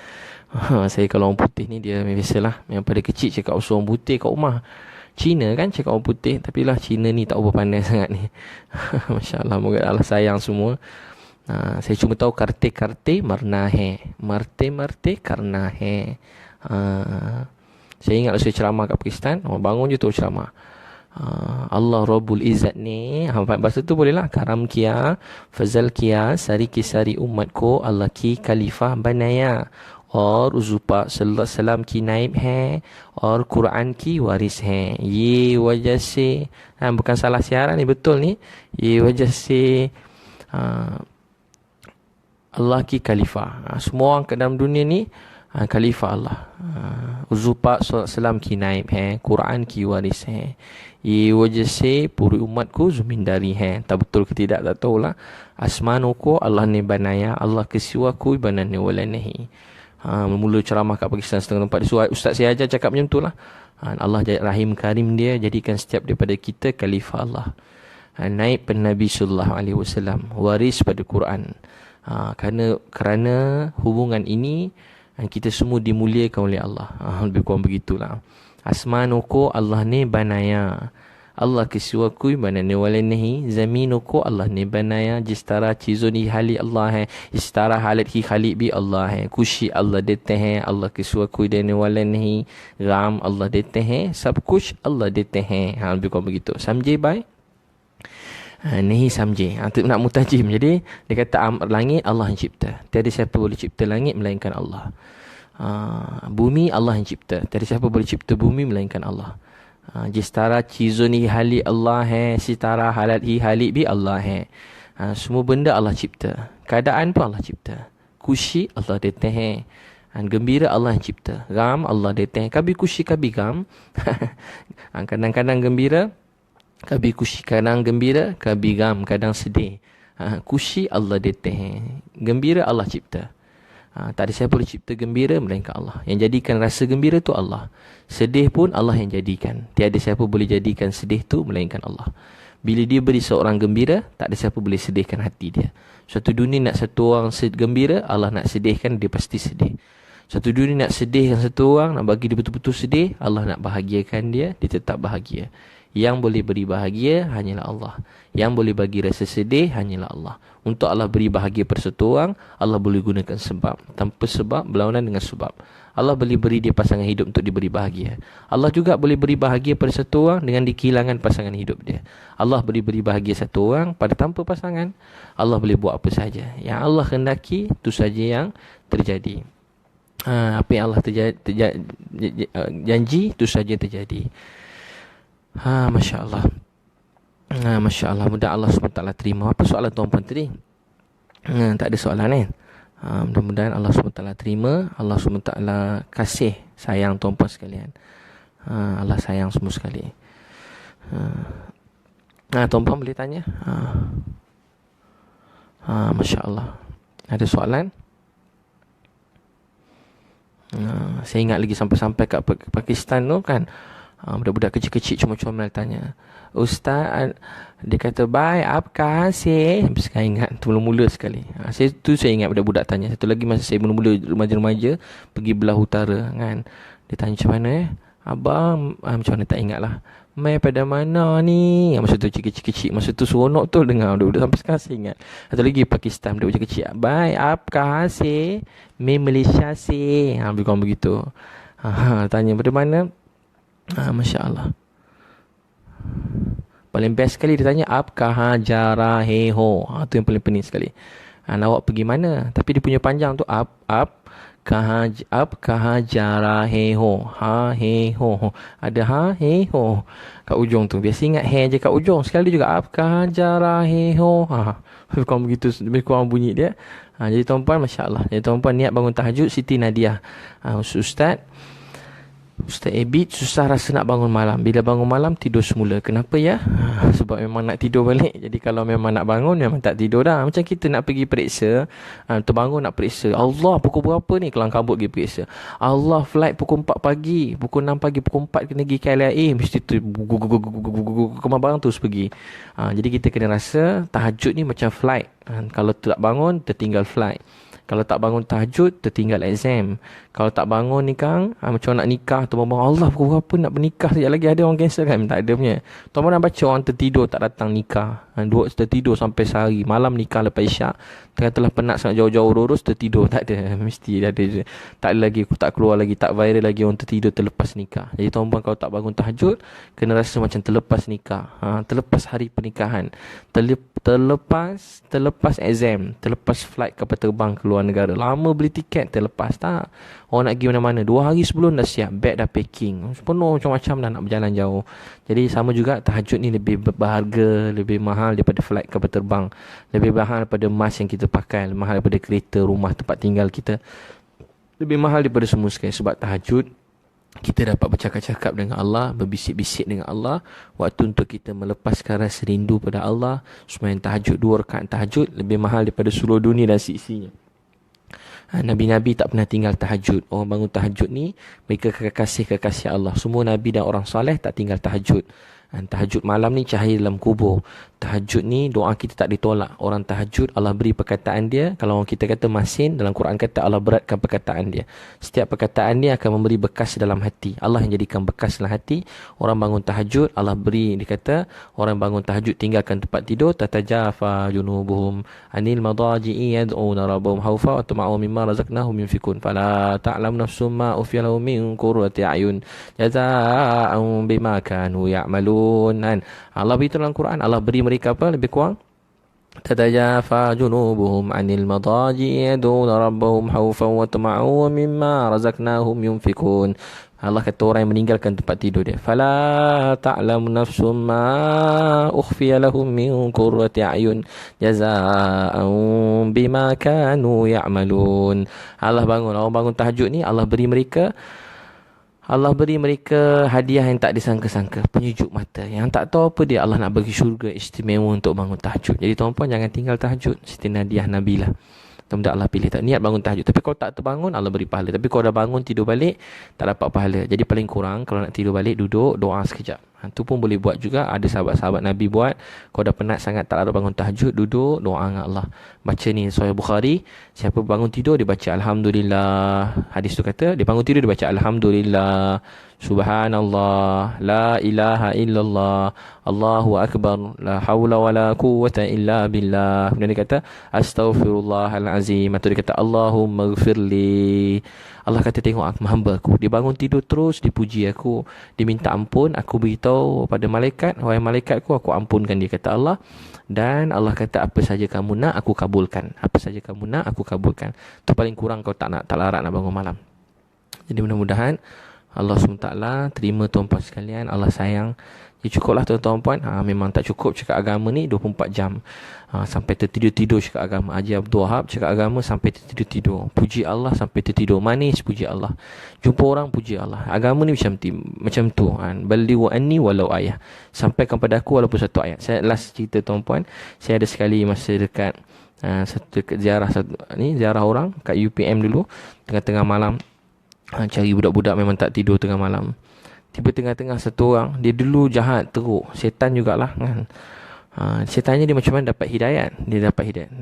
Saya kalau orang putih ni, dia biasalah, yang pada kecil cakap orang putih kat rumah. Cina kan cakap orang putih, tapi lah Cina ni tak apa pandai sangat ni. Masya Allah, moga Allah sayang semua. Saya cuma tahu karte marna hai, marte karna hai. Saya ingat saya ceramah kat Pakistan, orang bangun je tu ceramah. Allah Rabbul Izzat ni, bahasa tu boleh lah. Karam kia, fazal kia, sari kisari umat ko, Allah ki khalifah banaya, और उजुपा सल्लल्लाहु अलैहि वसल्लम की नाइब है और Quran की वारिस है. ये वजह से, bukan salah siaran ni, betul ni. ये वजह से Allah ki khalifah. Semua orang kat dalam dunia ni Khalifah Allah. Uzupak salam ki naib hai, Quran ki waris hai. Ye wajah se puri umatku zumindari hai. Tak betul ke tidak tak tahulah. Asmanuku Allah ni banaya, Allah kesiwaku banani walanahi. Mula ceramah kat Pakistan setengah tempat. Ustaz saya ajar cakap macam tu lah. Allah Rahim Karim dia jadikan setiap daripada kita khalifah Allah. Naib pada Nabi sallallahu alaihi wasallam, waris pada Quran. Kerana hubungan ini kita semua dimuliakan oleh Allah. Lebih kurang begitulah. Asmanuku Allah ni banaya, Allah kesiwaku banani walanahi. Zaminuku Allah ni banaya, jistara chizoni hali Allah hai, istara halat hi khali bi Allah hai. Kushi Allah dete hai, Allah kesiwaku dani walanahi. Ram Allah dete hai, sab kush Allah dete hai. Lebih kurang begitu. Samjhe bhai? Nahi samjhe. Nak mutajim. Jadi dia kata langit Allah yang cipta. Tiada siapa boleh cipta langit melainkan Allah. Bumi Allah yang cipta. Tiada siapa boleh cipta bumi melainkan Allah. Jistara chizoni hali Allah hai, sitara halat hi hali bi Allah hai. Semua benda Allah cipta. Keadaan pun Allah cipta. Kushi Allah dete hai. Gembira Allah yang cipta. Gam Allah dete hai. Kabi kushi kabi gam. Kadang-kadang gembira, kabi kushi, kadang gembira, kabi gam, kadang sedih. Kushi Allah dete hai. Gembira Allah cipta. Tak ada siapa boleh cipta gembira melainkan Allah. Yang jadikan rasa gembira tu Allah. Sedih pun Allah yang jadikan. Tiada siapa boleh jadikan sedih tu melainkan Allah. Bila dia beri seorang gembira, tak ada siapa boleh sedihkan hati dia. Suatu dunia nak satu orang gembira, Allah nak sedihkan, dia pasti sedih. Suatu dunia nak sedihkan satu orang, nak bagi dia betul-betul sedih, Allah nak bahagiakan dia, dia tetap bahagia. Yang boleh beri bahagia hanyalah Allah. Yang boleh bagi rasa sedih hanyalah Allah. Untuk Allah beri bahagia pada satu orang, Allah boleh gunakan sebab. Tanpa sebab, berlawanan dengan sebab. Allah boleh beri dia pasangan hidup untuk diberi bahagia. Allah juga boleh beri bahagia pada satu orang dengan dikehilangan pasangan hidup dia. Allah boleh beri bahagia satu orang pada tanpa pasangan. Allah boleh buat apa saja. Yang Allah kehendaki, itu saja yang terjadi. Apa yang Allah janji, itu saja terjadi. Masya Allah. Masya Allah. Mudah Allah SWT terima. Apa soalan tuan-puan tadi? Tak ada soalan kan? Mudah-mudahan Allah SWT terima. Allah SWT kasih sayang tuan-puan sekalian. Allah sayang semua sekali. Tuan-puan boleh tanya? Masya Allah. Ada soalan? Saya ingat lagi sampai-sampai kat Pakistan tu kan, budak-budak kecil-kecil cuma-cuma tanya, Ustaz, dia kata, bye, apkah hasil? Saya ingat, tu mula-mula sekali. Saya ingat budak-budak tanya. Satu lagi masa saya mula-mula remaja-remaja, pergi belah utara kan. Dia tanya macam mana Abang, macam mana tak ingat lah. Mai pada mana ni? Masa tu kecil-kecil. Masa tu seronok tu dengar budak-budak. Sampai sekarang saya ingat. Satu lagi Pakistan, budak-budak kecil. Bye, apkah hasil? Mai Malaysia si. Lebih kurang begitu. Tanya pada mana? Masya Allah. Paling best sekali dia tanya, apkah jara heho. Tu yang paling pening sekali. Awak pergi mana? Tapi dia punya panjang tu Apkah jara heho. Ha heho. Ada ha heho kat ujung tu. Biasa ingat he je kat ujung. Sekali juga apkah jara heho. Lebih kurang begitu. Lebih kurang bunyi dia. Jadi tuan-puan, Masya Allah. Jadi tuan-puan niat bangun tahajud, Siti Nadia. Ustaz Abid susah rasa nak bangun malam. Bila bangun malam tidur semula. Kenapa ya? Sebab memang nak tidur balik. Jadi kalau memang nak bangun, memang tak tidur dah. Macam kita nak pergi periksa, terbangun nak periksa. Allah, pukul berapa ni? Kelang kabut pergi periksa. Allah, flight pukul 4 pagi. Pukul 6 pagi, pukul 4 kena pergi KLIA. Mesti tu kemar barang terus pergi. Jadi kita kena rasa tahajud ni macam flight. Kalau tak bangun, tertinggal flight. Kalau tak bangun tahajud, tertinggal exam. Kalau tak bangun nikah, macam nak nikah tu, Allah, pukul berapa nak bernikah? Sekejap lagi ada orang cancel kan? Tak ada punya. Tuan-tuan nak baca orang tertidur tak datang nikah. Dua tertidur sampai sehari. Malam nikah lepas isyak. Tengah-tengah penat sangat jauh-jauh urus, tertidur. Tak ada. Mesti ada. Tak ada lagi, tak keluar lagi, tak viral lagi orang tertidur terlepas nikah. Jadi tuan-tuan kalau tak bangun tahajud, kena rasa macam terlepas nikah. Terlepas hari pernikahan. Terlepas exam. Terlepas flight kapal terbang ke luar negara. Lama beli tiket, terlepas tak? Orang nak pergi mana-mana 2 hari sebelum dah siap, beg dah packing, penuh macam-macam dah nak berjalan jauh. Jadi sama juga tahajud ni lebih berharga, lebih mahal daripada flight kapal terbang, lebih mahal daripada emas yang kita pakai, lebih mahal daripada kereta, rumah, tempat tinggal kita, lebih mahal daripada semua sekali. Sebab tahajud, kita dapat bercakap-cakap dengan Allah, berbisik-bisik dengan Allah. Waktu untuk kita melepaskan rasa rindu pada Allah. Sembahyang tahajud, 2 rakaat tahajud lebih mahal daripada seluruh dunia dan seisinya. Nabi-Nabi tak pernah tinggal tahajud. Orang bangun tahajud ni, mereka kekasih-kekasih Allah. Semua Nabi dan orang soleh tak tinggal tahajud. Tahajud malam ni cahaya dalam kubur. Tahajud ni doa kita tak ditolak. Orang tahajud Allah beri perkataan dia. Kalau orang kita kata masin, dalam Quran kata Allah beratkan perkataan dia. Setiap perkataan dia akan memberi bekas dalam hati. Allah yang jadikan bekas dalam hati. Orang bangun tahajud Allah beri, dia kata orang bangun tahajud tinggalkan tempat tidur, tatajafa junubuhum anil madaji'i yad'una rabbahum khawfa wa tama'u mimma razaqnahum yunfikun fala ta'lamu nafsum ma ukhfiya lahum min qurrati a'yun jazaa'un bima kanu ya'malun. Allah beritahu dalam Quran, Allah beri mereka apa? Lebih kurang tatajafa junubuhum anil madaji yad'una rabbahum khawfan wa tama'u mimma razaqnahum yunfikun. Allah kata orang yang meninggalkan tempat tidur dia, fala ta'lamu nafsum ma ukhfiya lahum min qurrati a'yun jazaa'un bima kanu ya'malun. Allah bangun, orang bangun tahajud ni Allah beri mereka hadiah yang tak disangka-sangka, penyejuk mata. Yang tak tahu apa dia, Allah nak bagi syurga istimewa untuk bangun tahajud. Jadi tuan-puan jangan tinggal tahajud. Siti Nadiah Nabilah. Mudah-mudahan Allah pilih tak niat bangun tahajud. Tapi kalau tak terbangun, Allah beri pahala. Tapi kalau dah bangun tidur balik, tak dapat pahala. Jadi paling kurang kalau nak tidur balik, duduk doa sekejap. Itu pun boleh buat juga. Ada sahabat-sahabat Nabi buat. Kalau dah penat sangat tak ada bangun tahajud, duduk doa dengan Allah. Baca ni Sahih Bukhari, siapa bangun tidur dia baca Alhamdulillah. Hadis tu kata dia bangun tidur dia baca Alhamdulillah, Subhanallah, La ilaha illallah, Allahu Akbar, La hawla wa la quwwata illa billah. Kemudian dia kata Astaghfirullahalazim. Atau dia kata Allahumma ghafirli. Allah kata tengok aku, hamba aku, dia bangun tidur terus dipuji aku, dia minta ampun, aku beritahu pada malaikat, wahai malaikatku, aku ampunkan dia, kata Allah. Dan Allah kata apa saja kamu nak aku kabulkan. Apa saja kamu nak aku kabulkan. Tu paling kurang kau tak larat nak bangun malam. Jadi mudah-mudahan Allah SWT terima tuan-puan sekalian. Allah sayang. Dia cukuplah tuan-tuan puan. Memang tak cukup cakap agama ni 24 jam. Sampai tertidur-tidur cakap agama. Haji Abdul Wahab cakap agama sampai tertidur-tidur. Puji Allah sampai tertidur. Manis puji Allah. Jumpa orang puji Allah. Agama ni macam tu. Balighu anni walau ayah. Sampaikan pada aku walaupun satu ayat. Saya last cerita tuan-puan. Saya ada sekali masa dekat dekat ziarah orang kat UPM dulu. Tengah-tengah malam. Cari budak-budak memang tak tidur tengah malam. Tiba tengah-tengah satu orang, dia dulu jahat teruk, setan jugalah kan. Setannya dia macam mana dapat hidayat. Dia dapat hidayat.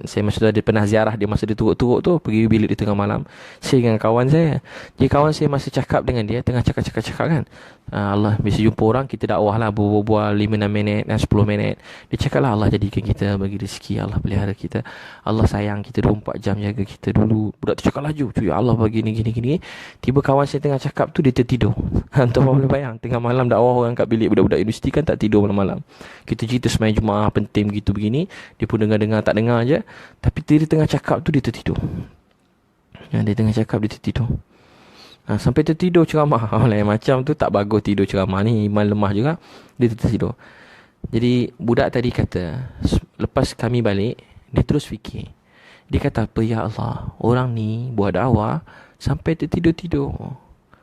Saya masa tu ada pernah ziarah dia, masa dia teruk-teruk tu, pergi bilik di tengah malam. Saya dengan kawan saya. Jadi kawan saya masa cakap dengan dia, tengah cakap kan. Allah bisa jumpa orang, kita dakwah lah, berbual 5-6 minit dan 10 minit. Dia cakap lah Allah jadikan kita, bagi rezeki, Allah pelihara kita, Allah sayang kita 24 jam jaga kita dulu. Budak tu cakap laju, cuy Allah bagi gini. Tiba kawan saya tengah cakap tu, dia tertidur. Tuan boleh bayang, tengah malam dakwah orang kat bilik budak-budak universiti kan tak tidur malam-malam. Kita cerita sembahyang Jumaat penting begitu begini, dia pun dengar tak dengar aja. Tapi dia tengah cakap tu dia tertidur. Dia tengah cakap dia tertidur. Sampai tertidur ceramah. Lain macam tu tak bagus tidur ceramah ni, iman lemah juga. Dia tertidur. Jadi budak tadi kata, lepas kami balik, dia terus fikir. Dia kata apa, ya Allah, orang ni buat dakwah sampai tertidur-tidur.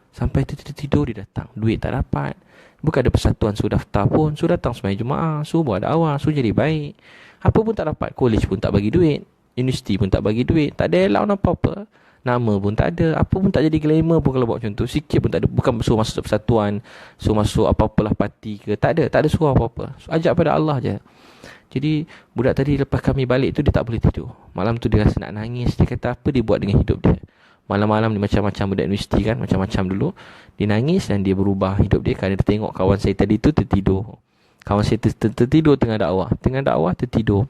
Sampai tertidur dia datang, duit tak dapat. Bukan ada persatuan suruh daftar pun, suruh datang sembahyang Jumaat, suruh buat dakwah, suruh jadi baik. Apa pun tak dapat, college pun tak bagi duit, universiti pun tak bagi duit, tak ada allowance apa-apa. Nama pun tak ada, apa pun tak jadi glamour pun kalau buat macam tu. Sikit pun tak ada, bukan suruh masuk persatuan, suruh masuk apa-apalah parti ke, tak ada suruh apa-apa. So, ajak pada Allah je. Jadi budak tadi lepas kami balik tu dia tak boleh tidur. Malam tu dia rasa nak nangis. Dia kata apa dia buat dengan hidup dia. Malam-malam dia macam-macam budak universiti kan, macam-macam dulu. Dia nangis dan dia berubah hidup dia kerana dia tengok kawan saya tadi tu tertidur. Kawan saya tertidur tengah dakwah tertidur.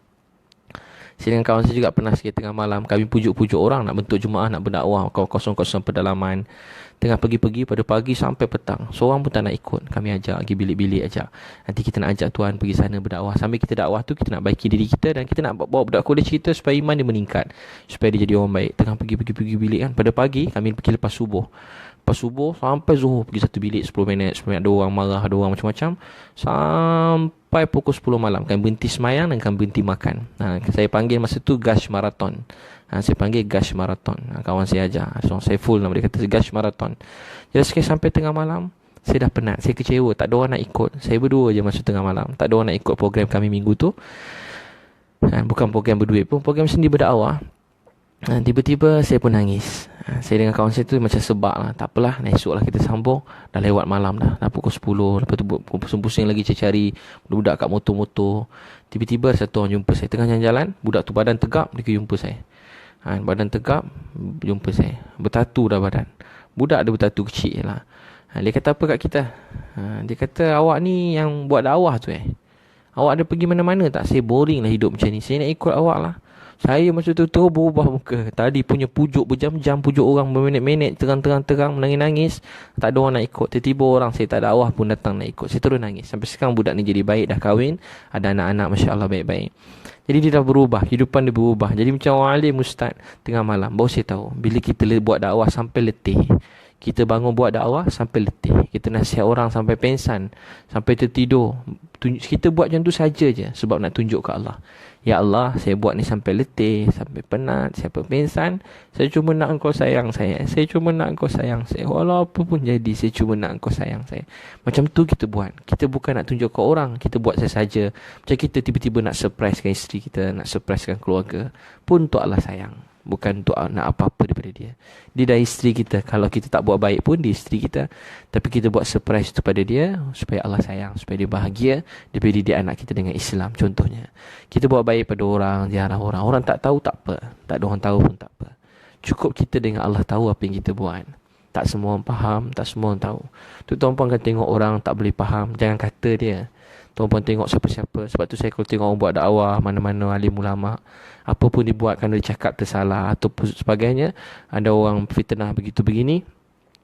Saya dengan kawan saya juga pernah sikit tengah malam kami pujuk-pujuk orang nak bentuk Jumaat, nak berdakwah kosong-kosong pedalaman. Tengah pergi-pergi pada pagi sampai petang. Seorang pun tak nak ikut. Kami ajak pergi bilik-bilik ajak. Nanti kita nak ajak tuan pergi sana berdakwah. Sambil kita dakwah tu kita nak baiki diri kita dan kita nak bawa budak kolej kita supaya iman dia meningkat. Supaya dia jadi orang baik. Tengah pergi bilik kan. Pada pagi kami pergi lepas subuh. Lepas subuh sampai zuhur pergi satu bilik 10 minit, 10 minit ada orang marah, ada orang macam-macam. Sampai pukul 10 malam kan berhenti semayang dan kan berhenti makan. Saya panggil masa tu Gash Marathon. Saya panggil Gash Marathon. Kawan saya ajar. So, saya full nama dia kata Gash Marathon. Jadi sekali sampai tengah malam, saya dah penat, saya kecewa, tak ada orang nak ikut. Saya berdua je masa tengah malam. Tak ada orang nak ikut program kami minggu tu. Bukan program berduit pun, program sendiri berdakwah. Tiba-tiba saya pun nangis. Saya dengan kawan saya tu macam sebab lah. Tak apalah, esok lah kita sambung. Dah lewat malam dah pukul 10. Lepas tu pusing-pusing lagi cari budak kat motor-motor. Tiba-tiba satu orang jumpa saya tengah jalan-jalan. Budak tu badan tegap, dia jumpa saya. Badan tegap, jumpa saya. Bertatu dah badan. Budak ada bertatu kecil lah. Dia kata apa kat kita? Dia kata, awak ni yang buat dakwah tu awak ada pergi mana-mana tak? Saya boring lah hidup macam ni. Saya nak ikut awak lah. Saya masa tu berubah muka. Tadi punya pujuk berjam-jam, pujuk orang berminit-minit, terang-terang menangis-nangis. Tak ada orang nak ikut. Tiba-tiba orang saya tak dakwah pun datang nak ikut. Saya terus nangis. Sampai sekarang budak ni jadi baik, dah kahwin, ada anak-anak, Masya Allah baik-baik. Jadi dia dah berubah, kehidupan dia berubah. Jadi macam orang alim ustaz tengah malam. Baru saya tahu, bila kita buat dakwah sampai letih, kita bangun buat dakwah sampai letih, kita nasihat orang sampai pengsan, sampai tertidur, kita buat macam tu saja je sebab nak tunjuk ke Allah, ya Allah, saya buat ni sampai letih, sampai penat, sampai pengsan. Saya cuma nak engkau sayang saya. Saya cuma nak engkau sayang saya. Walau apa pun jadi, saya cuma nak engkau sayang saya. Macam tu kita buat. Kita bukan nak tunjuk ke orang, kita buat saja. Macam kita tiba-tiba nak surprisekan isteri kita, nak surprisekan keluarga, pun untuk Allah sayang, bukan untuk nak apa-apa daripada dia. Dia dah isteri kita. Kalau kita tak buat baik pun dia isteri kita, tapi kita buat surprise tu pada dia supaya Allah sayang, supaya dia bahagia, daripada didik anak kita dengan Islam. Contohnya, kita buat baik pada orang, ziarah orang. Orang tak tahu tak apa, tak ada orang tahu pun tak apa. Cukup kita dengan Allah tahu apa yang kita buat. Tak semua orang faham, tak semua orang tahu. Tu tuan-puan kan tengok orang tak boleh faham, jangan kata dia. Tuan-puan tengok siapa-siapa. Sebab tu saya kalau tengok orang buat dakwah, mana-mana alim ulama, apa pun dibuat kerana dia cakap tersalah ataupun sebagainya, ada orang fitnah begitu begini,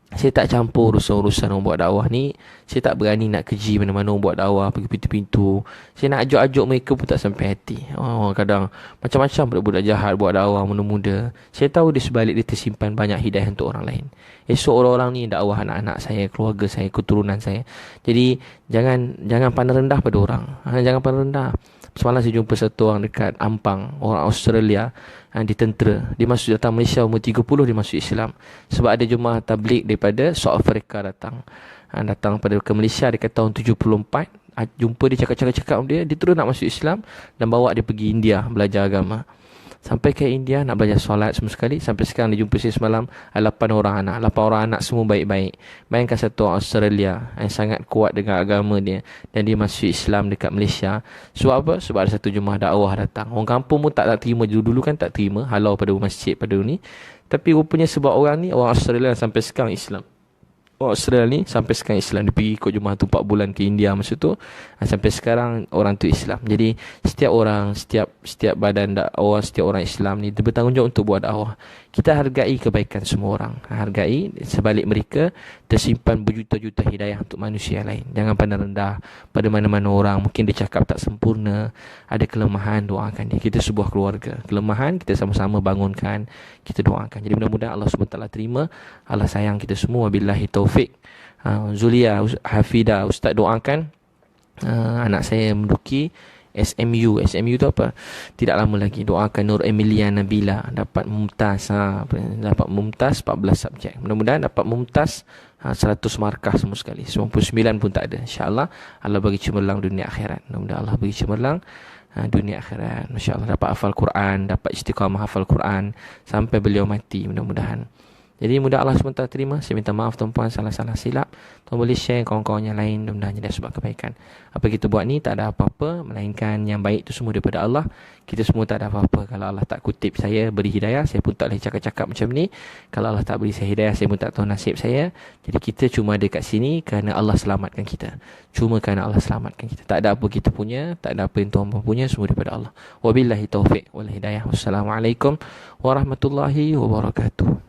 saya tak campur urusan-urusan orang buat dakwah ni. Saya tak berani nak keji mana-mana orang buat dakwah, pergi pintu-pintu. Saya nak ajuk-ajuk mereka pun tak sampai hati. Kadang macam-macam budak-budak jahat buat dakwah muda-muda. Saya tahu di sebalik dia tersimpan banyak hidayah untuk orang lain. Esok orang-orang ni dakwah anak-anak saya, keluarga saya, keturunan saya. Jadi jangan pandang rendah pada orang. Jangan pandang rendah. Semalam saya jumpa satu orang dekat Ampang, orang Australia, di tentera. Dia masuk datang Malaysia umur 30, dia masuk Islam. Sebab ada jemaah tabligh daripada South Africa datang. Datang ke Malaysia dekat tahun 74. Jumpa dia, cakap-cakap dia terus nak masuk Islam dan bawa dia pergi India belajar agama. Sampai ke India nak belajar solat semua sekali. Sampai sekarang dia jumpa saya semalam, 8 orang anak. 8 orang anak semua baik-baik. Bayangkan satu orang Australia yang sangat kuat dengan agama dia, dan dia masuk Islam dekat Malaysia. Sebab apa? Sebab ada satu jemaah dakwah datang. Orang kampung pun tak terima. Dulu kan tak terima, halau pada masjid pada ni. Tapi rupanya sebab orang ni, orang Australia sampai sekarang Islam. Orang Australia ni sampai sekarang Islam. Dia pergi ikut jemaah tu 4 bulan ke India masa tu. Sampai sekarang orang tu Islam. Jadi setiap orang, setiap badan dakwah, setiap orang Islam ni dia bertanggungjawab untuk buat dakwah. Kita hargai kebaikan semua orang. Hargai sebalik mereka tersimpan berjuta-juta hidayah untuk manusia lain. Jangan pandang rendah pada mana-mana orang. Mungkin dia cakap tak sempurna, ada kelemahan, doakan dia. Kita sebuah keluarga. Kelemahan kita sama-sama bangunkan, kita doakan. Jadi mudah-mudahan Allah SWT terima. Allah sayang kita semua. Billahi taufik. Zulia Hafidah, Ustaz doakan anak saya menduduki SMU. SMU tu apa? Tidak lama lagi. Doakan Nur Emilia Nabila dapat mumtaz, dapat mumtaz 14 subjek. Mudah-mudahan dapat mumtaz 100 markah semua sekali. 99 pun tak ada. InsyaAllah Allah bagi cemerlang dunia akhirat. Mudah-mudahan Allah bagi cemerlang dunia akhirat. Masya-Allah dapat hafal Quran, dapat istiqamah hafal Quran sampai beliau mati, mudah-mudahan. Jadi mudah Allah SWT terima. Saya minta maaf tuan-puan, salah-salah silap. Tuan boleh share kawan-kawan yang lain, mudah-mudahan jadi sebab kebaikan. Apa kita buat ni tak ada apa-apa, melainkan yang baik itu semua daripada Allah. Kita semua tak ada apa-apa. Kalau Allah tak kutip saya beri hidayah, saya pun tak boleh cakap-cakap macam ni. Kalau Allah tak beri saya hidayah, saya pun tak tahu nasib saya. Jadi kita cuma ada kat sini kerana Allah selamatkan kita. Cuma kerana Allah selamatkan kita. Tak ada apa kita punya, tak ada apa yang tuan-puan punya, semua daripada Allah. Wabillahi taufiq wal hidayah. Wassalamualaikum warahmatullahi wabarakatuh.